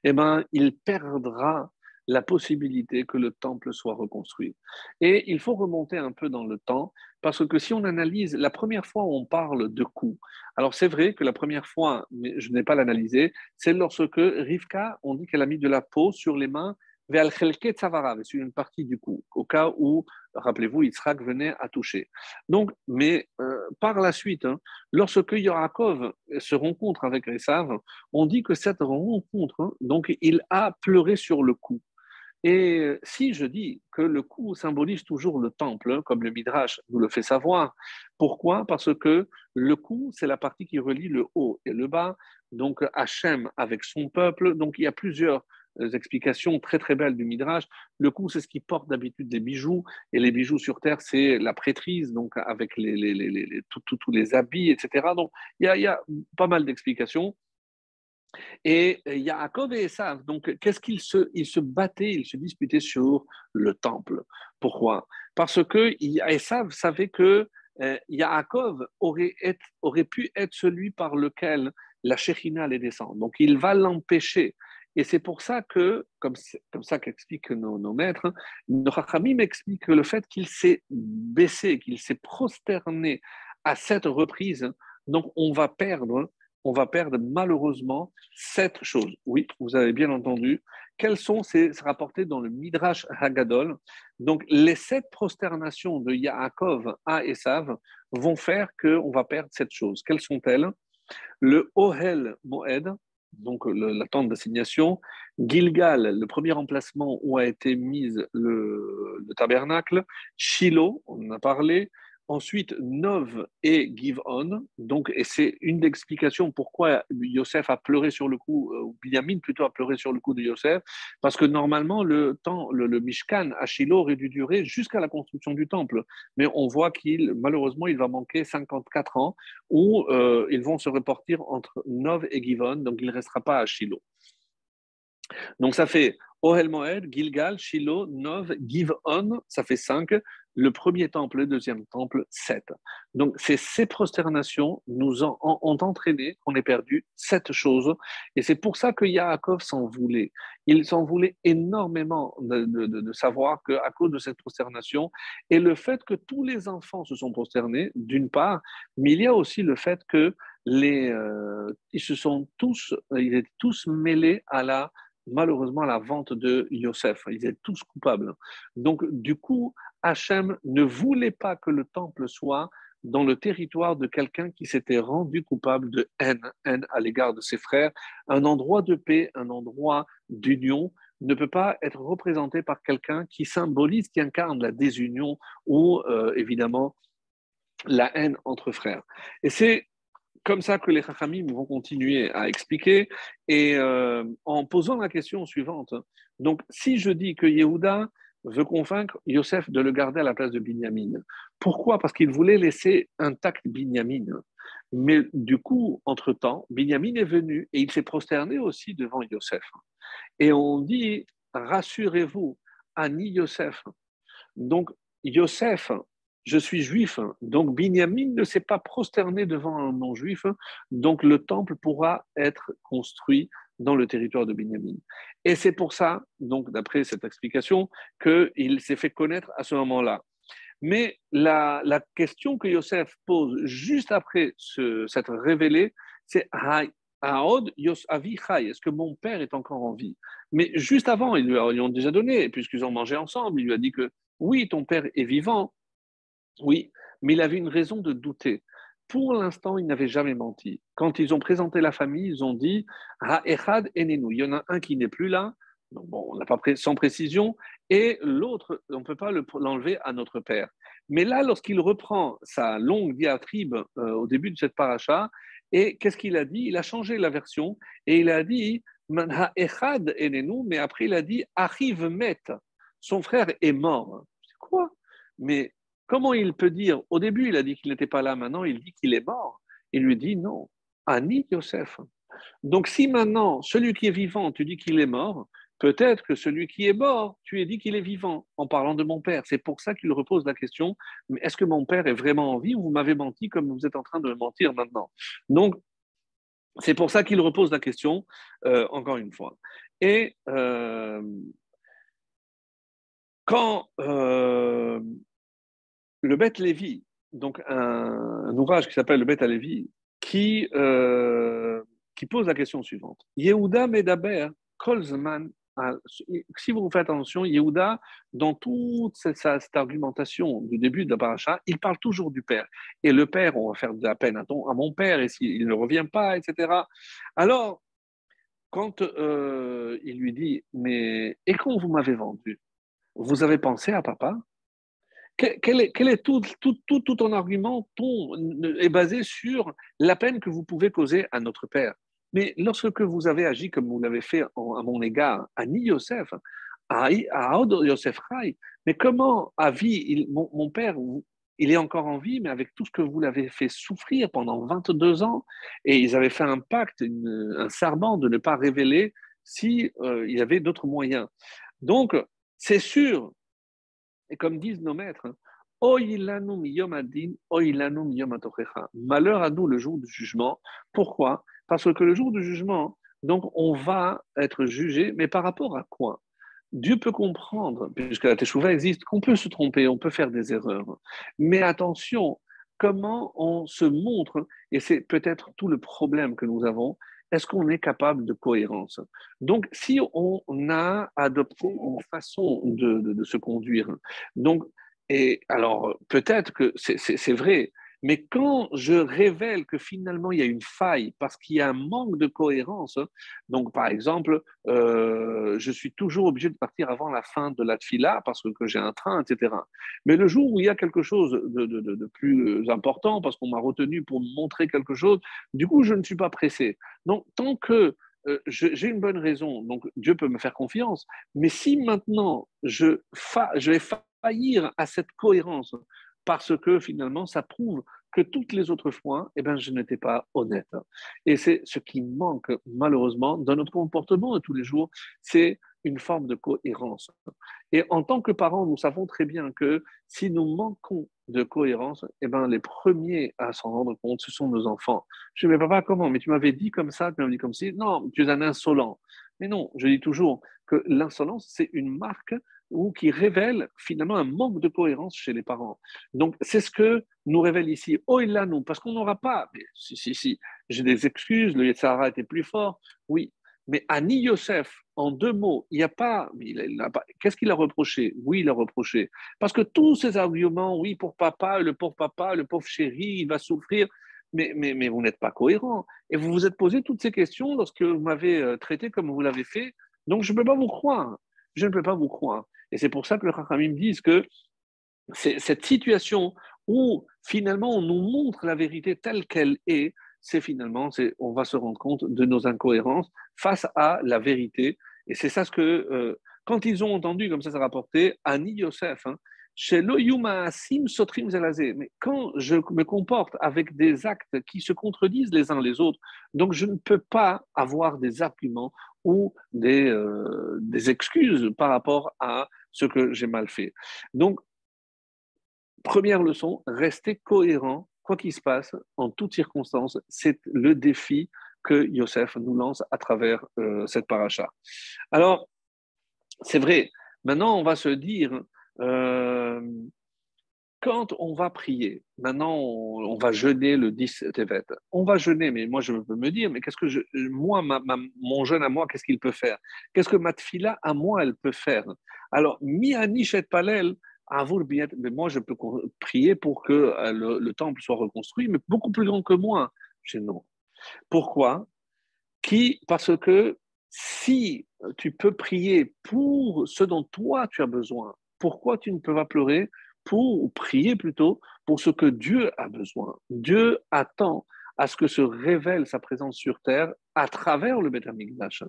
eh ben, il perdra la possibilité que le temple soit reconstruit. Et il faut remonter un peu dans le temps, parce que si on analyse, la première fois où on parle de coups, alors c'est vrai que la première fois, mais je n'ai pas l'analysé, c'est lorsque Rivka, on dit qu'elle a mis de la peau sur les mains, vers sur une partie du cou, au cas où, rappelez-vous, Yitzhak venait à toucher. Donc, mais par la suite, hein, lorsque Yaakov se rencontre avec Esav, on dit que cette rencontre, hein, donc il a pleuré sur le cou. Et si je dis que le cou symbolise toujours le temple, hein, comme le Midrash nous le fait savoir, pourquoi? Parce que le cou, c'est la partie qui relie le haut et le bas, donc Hachem avec son peuple. Donc il y a plusieurs explications très très belles du Midrash. Le cou, c'est ce qui porte d'habitude les bijoux, et les bijoux sur terre, c'est la prêtrise, donc avec tous les habits, etc. Donc il y a pas mal d'explications. Et Yaakov et Esav, donc qu'est-ce qu'ils se battaient, ils se disputaient sur le temple. Pourquoi? Parce que Esav savait que Yaakov aurait pu être celui par lequel la Shekhinah allait descendre. Donc il va l'empêcher. Et c'est pour ça que, comme ça qu'expliquent nos maîtres, nos Chachamim expliquent le fait qu'il s'est baissé, qu'il s'est prosterné à cette reprise. Donc on va perdre malheureusement sept choses. Oui, vous avez bien entendu. Quelles sont ces rapportées dans le Midrash Hagadol? Donc, les sept prosternations de Yaakov à Esav vont faire qu'on va perdre sept choses. Quelles sont-elles? Le Ohel Moed, donc la tente d'assignation, Gilgal, le premier emplacement où a été mis le tabernacle, Shiloh, on en a parlé, ensuite Nov et Givon, donc, et c'est une explication pourquoi Yosef a pleuré sur le coup, ou Binyamin plutôt a pleuré sur le coup de Yosef, parce que normalement le Mishkan à Shiloh aurait dû durer jusqu'à la construction du temple, mais on voit malheureusement il va manquer 54 ans, où ils vont se reporter entre Nov et Givon, donc il ne restera pas à Shiloh. Donc ça fait Ohel Moed, Gilgal, Shiloh, Nov, Givon, ça fait 5. Le premier temple, le deuxième temple, 7. Donc ces prosternations nous ont entraîné qu'on ait perdu 7 choses. Et c'est pour ça que Yaakov s'en voulait. Il s'en voulait énormément de savoir qu'à cause de cette prosternation, et le fait que tous les enfants se sont prosternés, d'une part, mais il y a aussi le fait que ils étaient tous mêlés malheureusement à la vente de Yosef. Ils étaient tous coupables. Donc, du coup, Hachem ne voulait pas que le temple soit dans le territoire de quelqu'un qui s'était rendu coupable de haine à l'égard de ses frères. Un endroit de paix, un endroit d'union ne peut pas être représenté par quelqu'un qui symbolise, qui incarne la désunion ou évidemment la haine entre frères. Et c'est comme ça que les Chachamim vont continuer à expliquer, et en posant la question suivante. Donc, si je dis que Yehuda veut convaincre Yosef de le garder à la place de Binyamin, pourquoi? Parce qu'il voulait laisser intact Binyamin. Mais du coup, entre-temps, Binyamin est venu et il s'est prosterné aussi devant Yosef. Et on dit, rassurez-vous, Ani Yosef. Donc, Yosef, je suis juif, donc Binyamin ne s'est pas prosterné devant un non-juif, donc le temple pourra être construit dans le territoire de Binyamin. Et c'est pour ça, donc d'après cette explication, qu'il s'est fait connaître à ce moment-là. Mais la question que Yosef pose juste après s'être révélé, c'est Aod Yos Avi Chai, est-ce que mon père est encore en vie? Mais juste avant, ils lui ont déjà donné, puisqu'ils ont mangé ensemble, il lui a dit que oui, ton père est vivant, oui, mais il avait une raison de douter. Pour l'instant, il n'avait jamais menti. Quand ils ont présenté la famille, ils ont dit Ha'echad enenu. Il y en a un qui n'est plus là, donc bon, on n'a pas sans précision, et l'autre, on ne peut pas l'enlever à notre père. Mais là, lorsqu'il reprend sa longue diatribe au début de cette paracha, et qu'est-ce qu'il a dit? Il a changé la version et il a dit Ha'echad enenu, mais après il a dit Achiv met. Son frère est mort. C'est quoi? Mais comment il peut dire, au début il a dit qu'il n'était pas là, maintenant il dit qu'il est mort. Il lui dit non, Ani Yosef. Donc si maintenant celui qui est vivant, tu dis qu'il est mort, peut-être que celui qui est mort, tu lui dis qu'il est vivant en parlant de mon père. C'est pour ça qu'il repose la question, mais est-ce que mon père est vraiment en vie ou vous m'avez menti comme vous êtes en train de me mentir maintenant? Donc c'est pour ça qu'il repose la question encore une fois. Et Quand le Beth Lévi, donc un ouvrage qui s'appelle le Beth Lévi, qui pose la question suivante. Yehuda Medaber, Kolzman, si vous faites attention, Yehuda, dans toute cette argumentation du début de la paracha, il parle toujours du père. Et le père, on va faire de la peine à mon père, et s'il ne revient pas, etc. Alors, quand il lui dit, mais et quand vous m'avez vendu, vous avez pensé à papa? Quel est tout ton argument est basé sur la peine que vous pouvez causer à notre père. Mais lorsque vous avez agi comme vous l'avez fait à mon égard, à Ni Yosef, à Od Yosef Rai, mais comment à vie, mon père, il est encore en vie, mais avec tout ce que vous l'avez fait souffrir pendant 22 ans, et ils avaient fait un pacte, un serment de ne pas révéler si il y avait d'autres moyens. Donc, c'est sûr, et comme disent nos maîtres, malheur à nous le jour du jugement. Pourquoi? Parce que le jour du jugement, donc on va être jugé, mais par rapport à quoi? Dieu peut comprendre, puisque la teshuva existe, qu'on peut se tromper, on peut faire des erreurs. Mais attention, comment on se montre, et c'est peut-être tout le problème que nous avons, est-ce qu'on est capable de cohérence? Donc, si on a adopté une façon de se conduire, donc, et alors peut-être que c'est vrai, mais quand je révèle que finalement il y a une faille parce qu'il y a un manque de cohérence, donc par exemple, je suis toujours obligé de partir avant la fin de la tfila parce que j'ai un train, etc. Mais le jour où il y a quelque chose de plus important, parce qu'on m'a retenu pour me montrer quelque chose, du coup, je ne suis pas pressé. Donc, tant que j'ai une bonne raison, donc Dieu peut me faire confiance, mais si maintenant je vais faillir à cette cohérence parce que finalement, ça prouve que toutes les autres fois, eh ben, je n'étais pas honnête. Et c'est ce qui manque malheureusement dans notre comportement de tous les jours, c'est une forme de cohérence. Et en tant que parents, nous savons très bien que si nous manquons de cohérence, eh ben, les premiers à s'en rendre compte, ce sont nos enfants. Je ne sais, mais papa, comment? Mais tu m'avais dit comme ça, tu m'avais dit comme si. Non, tu es un insolent. Mais non, je dis toujours que l'insolence, c'est une marque ou qui révèle finalement un manque de cohérence chez les parents. Donc, c'est ce que nous révèle ici. Oh, il l'a nous, parce qu'on n'aura pas. Mais si, j'ai des excuses, le Yetzirah était plus fort. Oui, mais Ani Yosef, en deux mots, il n'y a pas, qu'est-ce qu'il a reproché? Oui, il a reproché. Parce que tous ces arguments, oui, pour papa, le pauvre chéri, il va souffrir, mais vous n'êtes pas cohérent. Et vous vous êtes posé toutes ces questions lorsque vous m'avez traité comme vous l'avez fait. Donc, je ne peux pas vous croire. Je ne peux pas vous croire. Et c'est pour ça que le Chachamim disent que c'est cette situation où finalement on nous montre la vérité telle qu'elle est, on va se rendre compte de nos incohérences face à la vérité. Et c'est ça ce que, quand ils ont entendu, comme ça rapporté, Ani Yosef, hein, chez Loyuma Asim Sotrim Zelazé, mais quand je me comporte avec des actes qui se contredisent les uns les autres, donc je ne peux pas avoir des arguments ou des excuses par rapport à ce que j'ai mal fait. Donc, première leçon, rester cohérent, quoi qu'il se passe, en toutes circonstances. C'est le défi que Yosef nous lance à travers cette paracha. Alors, c'est vrai, maintenant on va se dire, euh, quand on va prier, maintenant on va jeûner le 10 Tevet, on va jeûner, mais moi je peux me dire, mais qu'est-ce que moi, mon jeûne à moi, qu'est-ce qu'il peut faire? Qu'est-ce que ma tfila à moi, elle peut faire? Alors, mi anishet palel, à vous le bien, mais moi je peux prier pour que le temple soit reconstruit, mais beaucoup plus grand que moi. Je dis non. Pourquoi? Parce que si tu peux prier pour ce dont toi tu as besoin, pourquoi tu ne peux pas pleurer pour, ou prier plutôt, pour ce que Dieu a besoin? Dieu attend à ce que se révèle sa présence sur terre à travers le Beth Amikdash.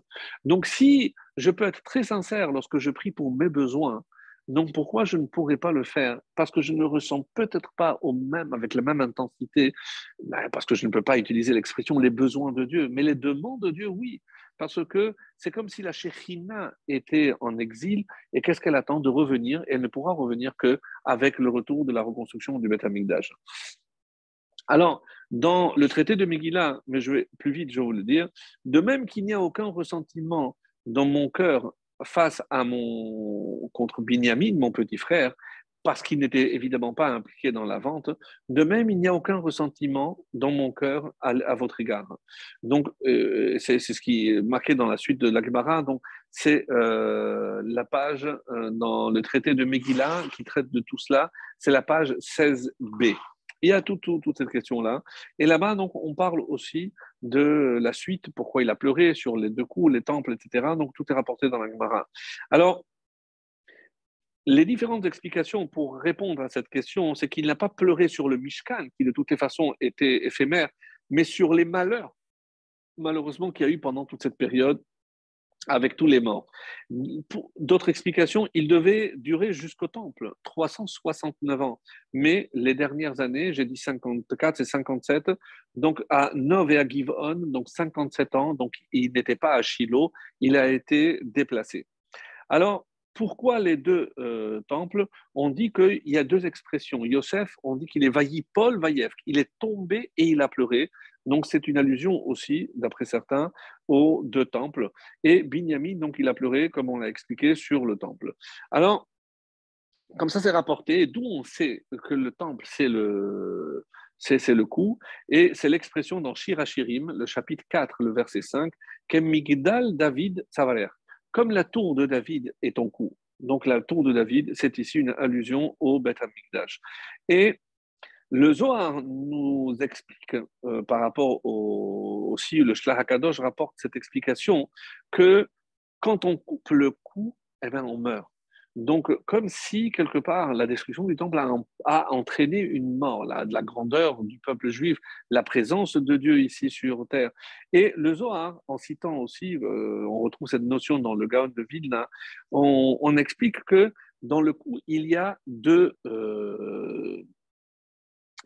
Donc si je peux être très sincère lorsque je prie pour mes besoins, donc pourquoi je ne pourrais pas le faire? Parce que je ne ressens peut-être pas avec la même intensité, parce que je ne peux pas utiliser l'expression les besoins de Dieu, mais les demandes de Dieu, oui. Parce que c'est comme si la Shekhinah était en exil, et qu'est-ce qu'elle attend? De revenir, et elle ne pourra revenir qu'avec le retour de la reconstruction du Beth Amikdash. Alors, dans le traité de Megillah, mais je vais plus vite, je vais vous le dire, de même qu'il n'y a aucun ressentiment dans mon cœur face à contre Binyamin, mon petit frère, parce qu'il n'était évidemment pas impliqué dans la vente. De même, il n'y a aucun ressentiment dans mon cœur à votre égard. Donc, c'est ce qui est marqué dans la suite de la Gemara. Donc, c'est la page dans le traité de Megillah qui traite de tout cela. C'est la page 16b. Il y a toute cette question-là. Et là-bas, donc, on parle aussi de la suite, pourquoi il a pleuré sur les 2 coups, les temples, etc. Donc, tout est rapporté dans la Gemara. Alors, les différentes explications pour répondre à cette question, c'est qu'il n'a pas pleuré sur le Mishkan, qui de toutes les façons était éphémère, mais sur les malheurs, malheureusement, qu'il y a eu pendant toute cette période avec tous les morts. Pour d'autres explications, il devait durer jusqu'au temple, 369 ans. Mais les dernières années, j'ai dit 54, c'est 57, donc à Nov et à Givon, donc 57 ans, donc il n'était pas à Shiloh, il a été déplacé. Alors, pourquoi les 2 temples? On dit qu'il y a 2 expressions. Yosef, on dit qu'il est vailli Paul Vaïev, il est tombé et il a pleuré. Donc, c'est une allusion aussi, d'après certains, aux 2 temples. Et Binyamin, donc, il a pleuré, comme on l'a expliqué, sur le temple. Alors, comme ça, c'est rapporté, d'où on sait que le temple, c'est le coup, et c'est l'expression dans Shir Hashirim, le chapitre 4, le verset 5, Kemigdal David Savaler. Comme la tour de David est ton cou. Donc la tour de David, c'est ici une allusion au Beth Amikdash. Et le Zohar nous explique, par rapport aussi, le Shlach HaKadosh rapporte cette explication, que quand on coupe le cou, eh ben, on meurt. Donc, comme si, quelque part, la destruction du temple a entraîné une mort, de la grandeur du peuple juif, la présence de Dieu ici sur terre. Et le Zohar, en citant aussi, on retrouve cette notion dans le Gaon de Vilna, on explique que dans le cou, il y a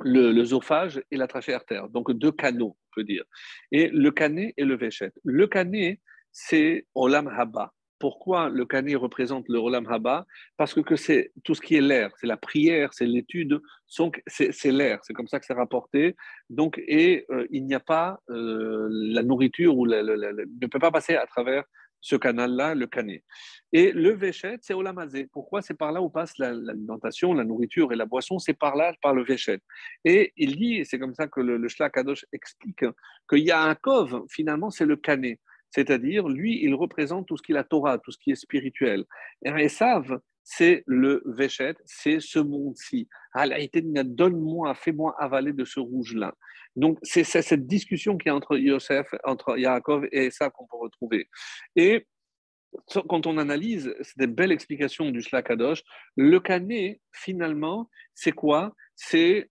l'œsophage et la trachée artère, donc 2 canaux, on peut dire. Et le cané et le véchet. Le cané, c'est Olam Haba. Pourquoi le cané représente le Olam Haba? Parce que c'est tout ce qui est l'air, c'est la prière, c'est l'étude, c'est l'air, c'est comme ça que c'est rapporté. Donc, il n'y a pas la nourriture ou ne peut pas passer à travers ce canal-là, le cané. Et le véchet, c'est Olamazé. Pourquoi? C'est par là où passe l'alimentation, la nourriture et la boisson, c'est par là, par le véchet. Et il dit, c'est comme ça que le Shlach Kadosh explique, qu'il y a un Kov, finalement, c'est le cané. C'est-à-dire, lui, il représente tout ce qui est la Torah, tout ce qui est spirituel. Et Esav, c'est le Véchet, c'est ce monde-ci. Donne-moi, fais-moi avaler de ce rouge-là. Donc, c'est cette discussion qui est entre Yosef, entre Yaakov et Esav qu'on peut retrouver. Et quand on analyse, c'est des belles explications du Shlach Kadosh. Le cané, finalement, c'est quoi? C'est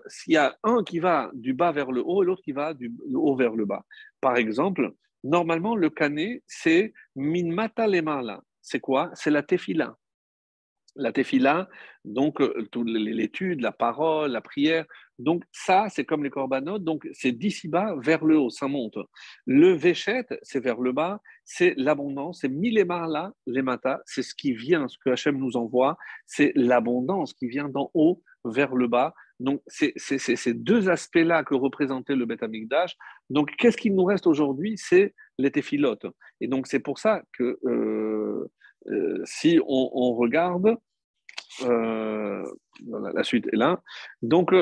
s'il y a un qui va du bas vers le haut et l'autre qui va du haut vers le bas. Par exemple, normalement, le cané, c'est min mata lemala. C'est quoi? C'est la tefila. La tefila, donc l'étude, la parole, la prière. Donc ça, c'est comme les corbanotes, donc c'est d'ici bas vers le haut, ça monte. Le véchet, c'est vers le bas, c'est l'abondance, c'est milémar là, les matas, c'est ce qui vient, ce que Hachem nous envoie, c'est l'abondance qui vient d'en haut vers le bas. Donc c'est ces 2 aspects-là que représentait le Beth Amikdash. Donc qu'est-ce qu'il nous reste aujourd'hui? C'est les téphilotes. Et donc c'est pour ça que si on regarde, euh, la suite est là. Donc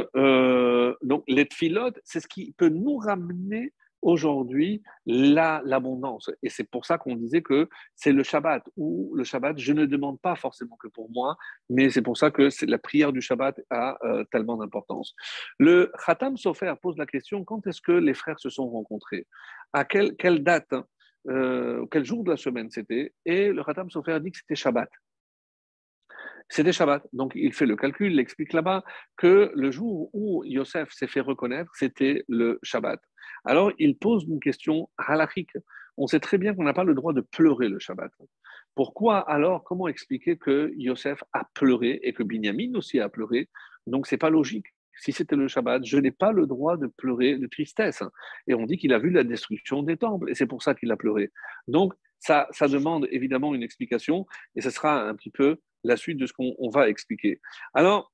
les tfilotes, c'est ce qui peut nous ramener aujourd'hui l'abondance. Et c'est pour ça qu'on disait que c'est le Shabbat, ou le Shabbat, je ne demande pas forcément que pour moi, mais c'est pour ça que la prière du Shabbat a tellement d'importance. Le Khatam Sofer pose la question, quand est-ce que les frères se sont rencontrés? À quelle date, hein, quel jour de la semaine c'était? Et le Khatam Sofer dit que c'était Shabbat. C'était Shabbat. Donc, il fait le calcul, il explique là-bas que le jour où Yosef s'est fait reconnaître, c'était le Shabbat. Alors, il pose une question halachique. On sait très bien qu'on n'a pas le droit de pleurer le Shabbat. Pourquoi alors, comment expliquer que Yosef a pleuré et que Binyamin aussi a pleuré? Donc, c'est pas logique. Si c'était le Shabbat, je n'ai pas le droit de pleurer de tristesse. Et on dit qu'il a vu la destruction des temples, et c'est pour ça qu'il a pleuré. Donc, ça demande évidemment une explication, et ce sera un petit peu la suite de ce qu'on va expliquer. Alors,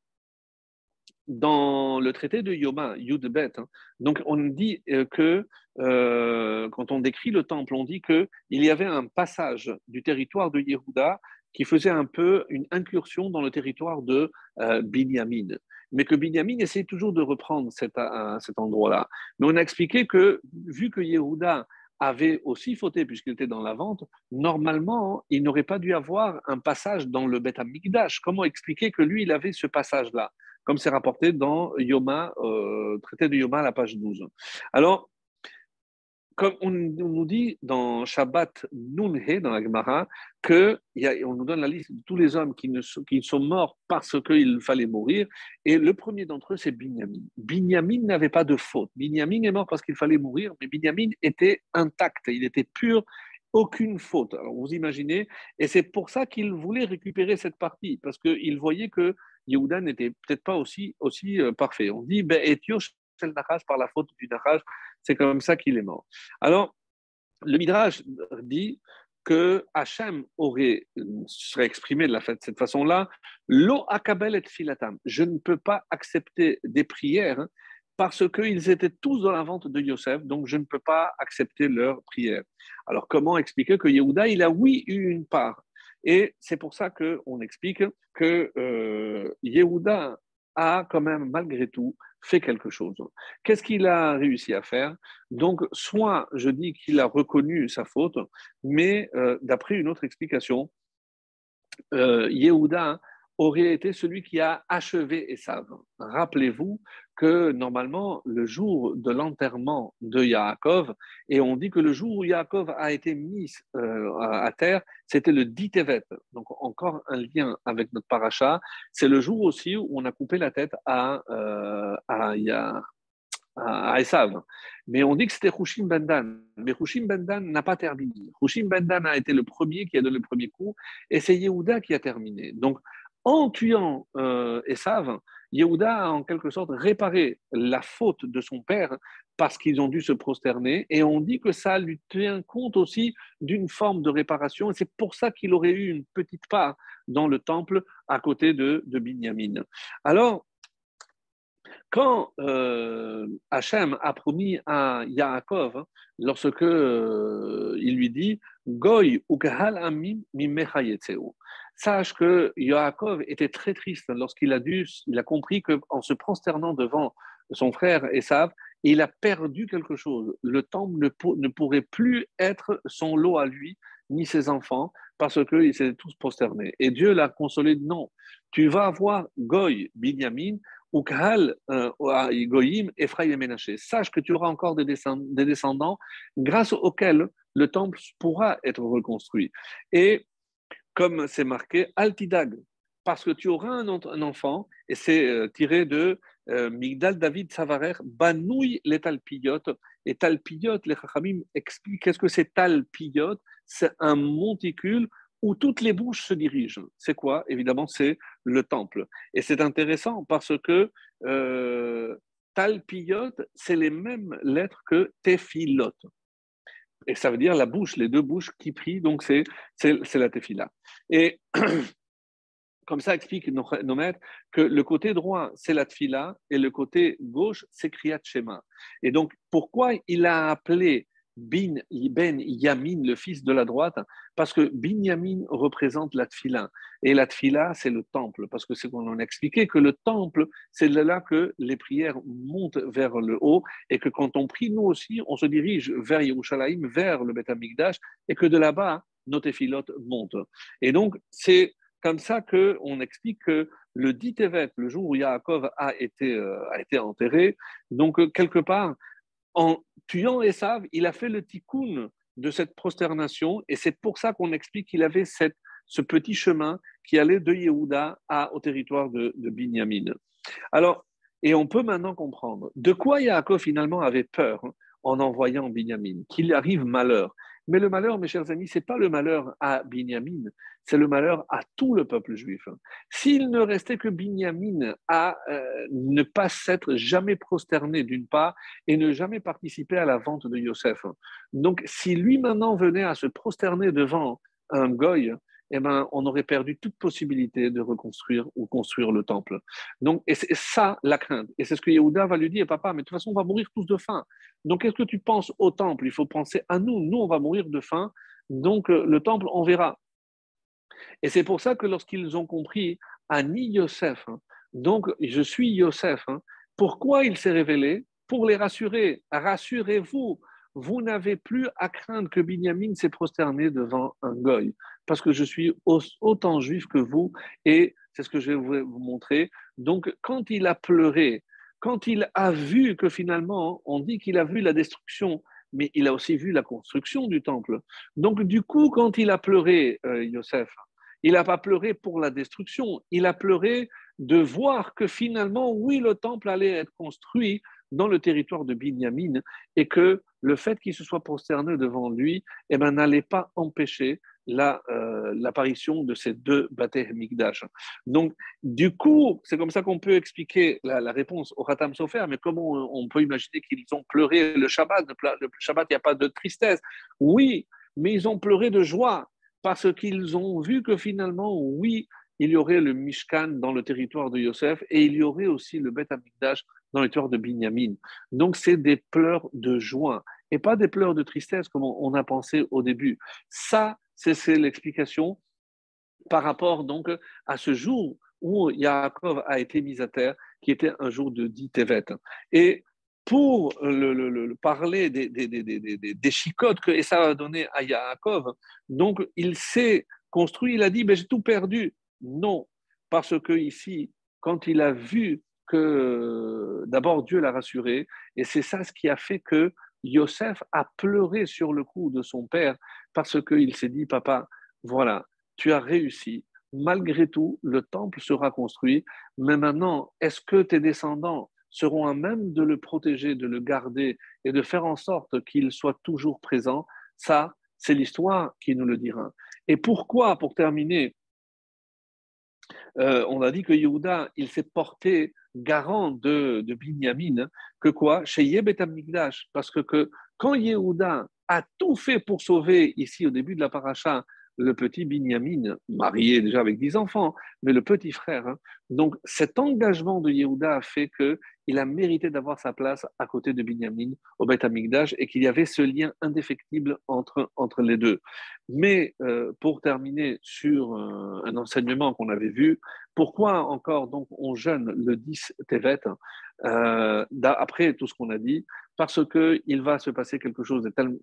dans le traité de Yoma, Yud Bet, hein, donc on dit que quand on décrit le temple, on dit qu'il y avait un passage du territoire de Yehuda qui faisait un peu une incursion dans le territoire de Binyamin. Mais que Binyamin essaie toujours de reprendre cet endroit-là. Mais on a expliqué que, vu que Yehuda avait aussi fauté puisqu'il était dans la vente, normalement, il n'aurait pas dû avoir un passage dans le Beth Amikdash. Comment expliquer que lui, il avait ce passage-là, comme c'est rapporté dans Yoma, traité de Yoma à la page 12. Alors, comme on nous dit dans Shabbat Nunhe, dans la Gemara, on nous donne la liste de tous les hommes qui sont morts parce qu'il fallait mourir, et le premier d'entre eux, c'est Binyamin. Binyamin n'avait pas de faute. Binyamin est mort parce qu'il fallait mourir, mais Binyamin était intact, il était pur, aucune faute. Alors vous imaginez, et c'est pour ça qu'il voulait récupérer cette partie, parce qu'il voyait que Yehuda n'était peut-être pas aussi parfait. On dit, ben, Etiosh, c'est le Nachash par la faute du Nachash, c'est comme ça qu'il est mort. Alors, le Midrash dit que Hachem serait exprimé de cette façon-là, lo akabel et filatam. Je ne peux pas accepter des prières parce qu'ils étaient tous dans la vente de Yosef, donc je ne peux pas accepter leurs prières. Alors, comment expliquer que Yehuda, il a oui eu une part? Et c'est pour ça qu'on explique que Yehuda a quand même, malgré tout, fait quelque chose. Qu'est-ce qu'il a réussi à faire? Donc, soit je dis qu'il a reconnu sa faute, mais d'après une autre explication, Yehuda aurait été celui qui a achevé Esav. Rappelez-vous que normalement, le jour de l'enterrement de Yaakov, et on dit que le jour où Yaakov a été mis à terre, c'était le 10 Tevet. Donc encore un lien avec notre paracha. C'est le jour aussi où on a coupé la tête à Esav. Mais on dit que c'était Hushim Bendan. Mais Hushim Bendan n'a pas terminé. Hushim Bendan a été le premier qui a donné le premier coup, et c'est Yehuda qui a terminé. Donc, en tuant Esav, Yehuda a en quelque sorte réparé la faute de son père parce qu'ils ont dû se prosterner, et on dit que ça lui tient compte aussi d'une forme de réparation, et c'est pour ça qu'il aurait eu une petite part dans le temple à côté de Binyamin. Alors, quand Hachem a promis à Yaakov, lorsque il lui dit Goy ou kahal amim mimechayetzeu, sache que Yaakov était très triste lorsqu'il il a compris qu'en se prosternant devant son frère Esav, il a perdu quelque chose. Le temple ne pourrait plus être son lot à lui, ni ses enfants, parce qu'ils s'étaient tous prosternés. Et Dieu l'a consolé, non, tu vas avoir Goy, Binyamin, ou Khal, Goïm, Ephraïm et Ménaché. Sache que tu auras encore des descendants grâce auxquels le temple pourra être reconstruit. Et comme c'est marqué, Altidag, parce que tu auras un enfant, et c'est tiré de Migdal David Savarer, Banouille les Talpiyot. Et Talpiyot, les Chachamim expliquent qu'est-ce que c'est Talpiyot. C'est un monticule où toutes les bouches se dirigent. C'est quoi? Évidemment, c'est le temple. Et c'est intéressant parce que Talpiyot, c'est les mêmes lettres que Tefilot. Et ça veut dire la bouche, les deux bouches qui prient, donc c'est la tefila. Et comme ça explique nos maîtres que le côté droit, c'est la tefila, et le côté gauche, c'est Kriyat Shema. Et donc, pourquoi il a appelé Ben Yamin, le fils de la droite? Parce que Ben Yamin représente la tefila. Et la tefila, c'est le temple. Parce que c'est qu'on a expliqué que le temple, c'est de là que les prières montent vers le haut. Et que quand on prie, nous aussi, on se dirige vers Yerushalayim, vers le Beth Amikdash. Et que de là-bas, nos tefilotes montent. Et donc, c'est comme ça qu'on explique que le dit Tevet, le jour où Yaakov a été enterré, donc quelque part, en tuant Esav, il a fait le tikkun de cette prosternation, et c'est pour ça qu'on explique qu'il avait ce petit chemin qui allait de Yehuda au territoire de Binyamin. Alors, et on peut maintenant comprendre de quoi Yaakov finalement avait peur en envoyant Binyamin, qu'il arrive malheur. Mais le malheur, mes chers amis, ce n'est pas le malheur à Binyamin, c'est le malheur à tout le peuple juif. S'il ne restait que Binyamin à ne pas s'être jamais prosterné d'une part et ne jamais participer à la vente de Yosef. Donc, si lui maintenant venait à se prosterner devant un goy, eh ben, on aurait perdu toute possibilité de reconstruire ou construire le temple. Donc, et c'est ça la crainte. Et c'est ce que Yehuda va lui dire, papa, mais de toute façon, on va mourir tous de faim. Donc, est-ce que tu penses au temple? Il faut penser à nous. Nous, on va mourir de faim. Donc, le temple, on verra. Et c'est pour ça que lorsqu'ils ont compris, Ani Yosef, hein, donc je suis Yosef, hein, pourquoi il s'est révélé? Pour les rassurer. Rassurez-vous, vous n'avez plus à craindre que Binyamin s'est prosterné devant un goy, parce que je suis autant juif que vous, et c'est ce que je vais vous montrer. Donc, quand il a pleuré, quand il a vu que finalement, on dit qu'il a vu la destruction, mais il a aussi vu la construction du temple. Donc, du coup, quand il a pleuré, Yosef, il n'a pas pleuré pour la destruction, il a pleuré de voir que finalement, oui, le temple allait être construit dans le territoire de Binyamin et que le fait qu'il se soit prosterné devant lui eh ben, n'allait pas empêcher l'apparition de ces deux Bate Mikdash. Donc, du coup, c'est comme ça qu'on peut expliquer la réponse au Khatam Sofer, mais comment on peut imaginer qu'ils ont pleuré le Shabbat? Le Shabbat, il n'y a pas de tristesse. Oui, mais ils ont pleuré de joie parce qu'ils ont vu que finalement, oui, il y aurait le Mishkan dans le territoire de Yosef et il y aurait aussi le Beth Amikdash dans le territoire de Binyamin. Donc, c'est des pleurs de joie et pas des pleurs de tristesse comme on a pensé au début. Ça, c'est l'explication par rapport donc à ce jour où Yaakov a été mis à terre, qui était un jour de 10 Tevet. Et pour parler des chicottes que Esav a donné à Yaakov, donc il s'est construit, il a dit, ben, j'ai tout perdu. Non, parce que ici, quand il a vu que d'abord Dieu l'a rassuré, et c'est ça ce qui a fait que Yosef a pleuré sur le cou de son père, parce qu'il s'est dit, papa, voilà, tu as réussi. Malgré tout, le temple sera construit. Mais maintenant, est-ce que tes descendants seront à même de le protéger, de le garder et de faire en sorte qu'il soit toujours présent? Ça, c'est l'histoire qui nous le dira. Et pourquoi, pour terminer, on a dit que Yehuda, il s'est porté garant de Binyamin, que quoi? Chez Yebet Amigdash. Parce que quand Yehuda a tout fait pour sauver, ici au début de la paracha, le petit Binyamin, marié déjà avec 10 enfants, mais le petit frère. Hein. Donc cet engagement de Yehuda a fait qu'il a mérité d'avoir sa place à côté de Binyamin au Beth Amikdash et qu'il y avait ce lien indéfectible entre les deux. Mais pour terminer sur un enseignement qu'on avait vu, pourquoi encore donc on jeûne le 10 Tevet après tout ce qu'on a dit? Parce qu'il va se passer quelque chose de tellement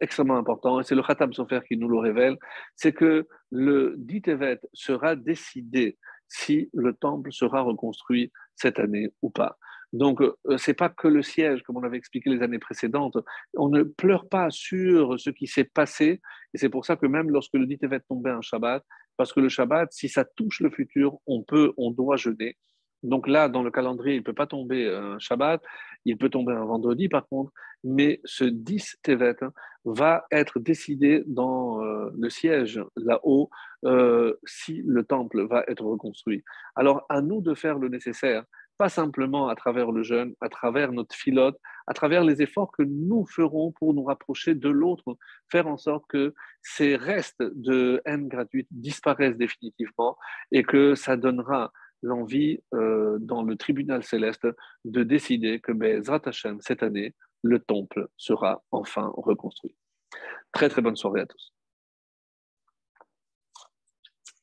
extrêmement important, et c'est le Khatam Sofer qui nous le révèle, c'est que le 10 Tevet sera décidé si le temple sera reconstruit cette année ou pas. Donc, c'est pas que le siège, comme on avait expliqué les années précédentes. On ne pleure pas sur ce qui s'est passé, et c'est pour ça que même lorsque le 10 Tevet tombait un Shabbat, parce que le Shabbat, si ça touche le futur, on doit jeûner. Donc là, dans le calendrier, il ne peut pas tomber un Shabbat, il peut tomber un vendredi par contre, mais ce 10 Tevet va être décidé dans le siège là-haut si le temple va être reconstruit. Alors à nous de faire le nécessaire, pas simplement à travers le jeûne, à travers notre filote, à travers les efforts que nous ferons pour nous rapprocher de l'autre, faire en sorte que ces restes de haine gratuite disparaissent définitivement et que ça donnera l'envie dans le tribunal céleste de décider que Bezrat Hashem, cette année, le temple sera enfin reconstruit. Très très bonne soirée à tous.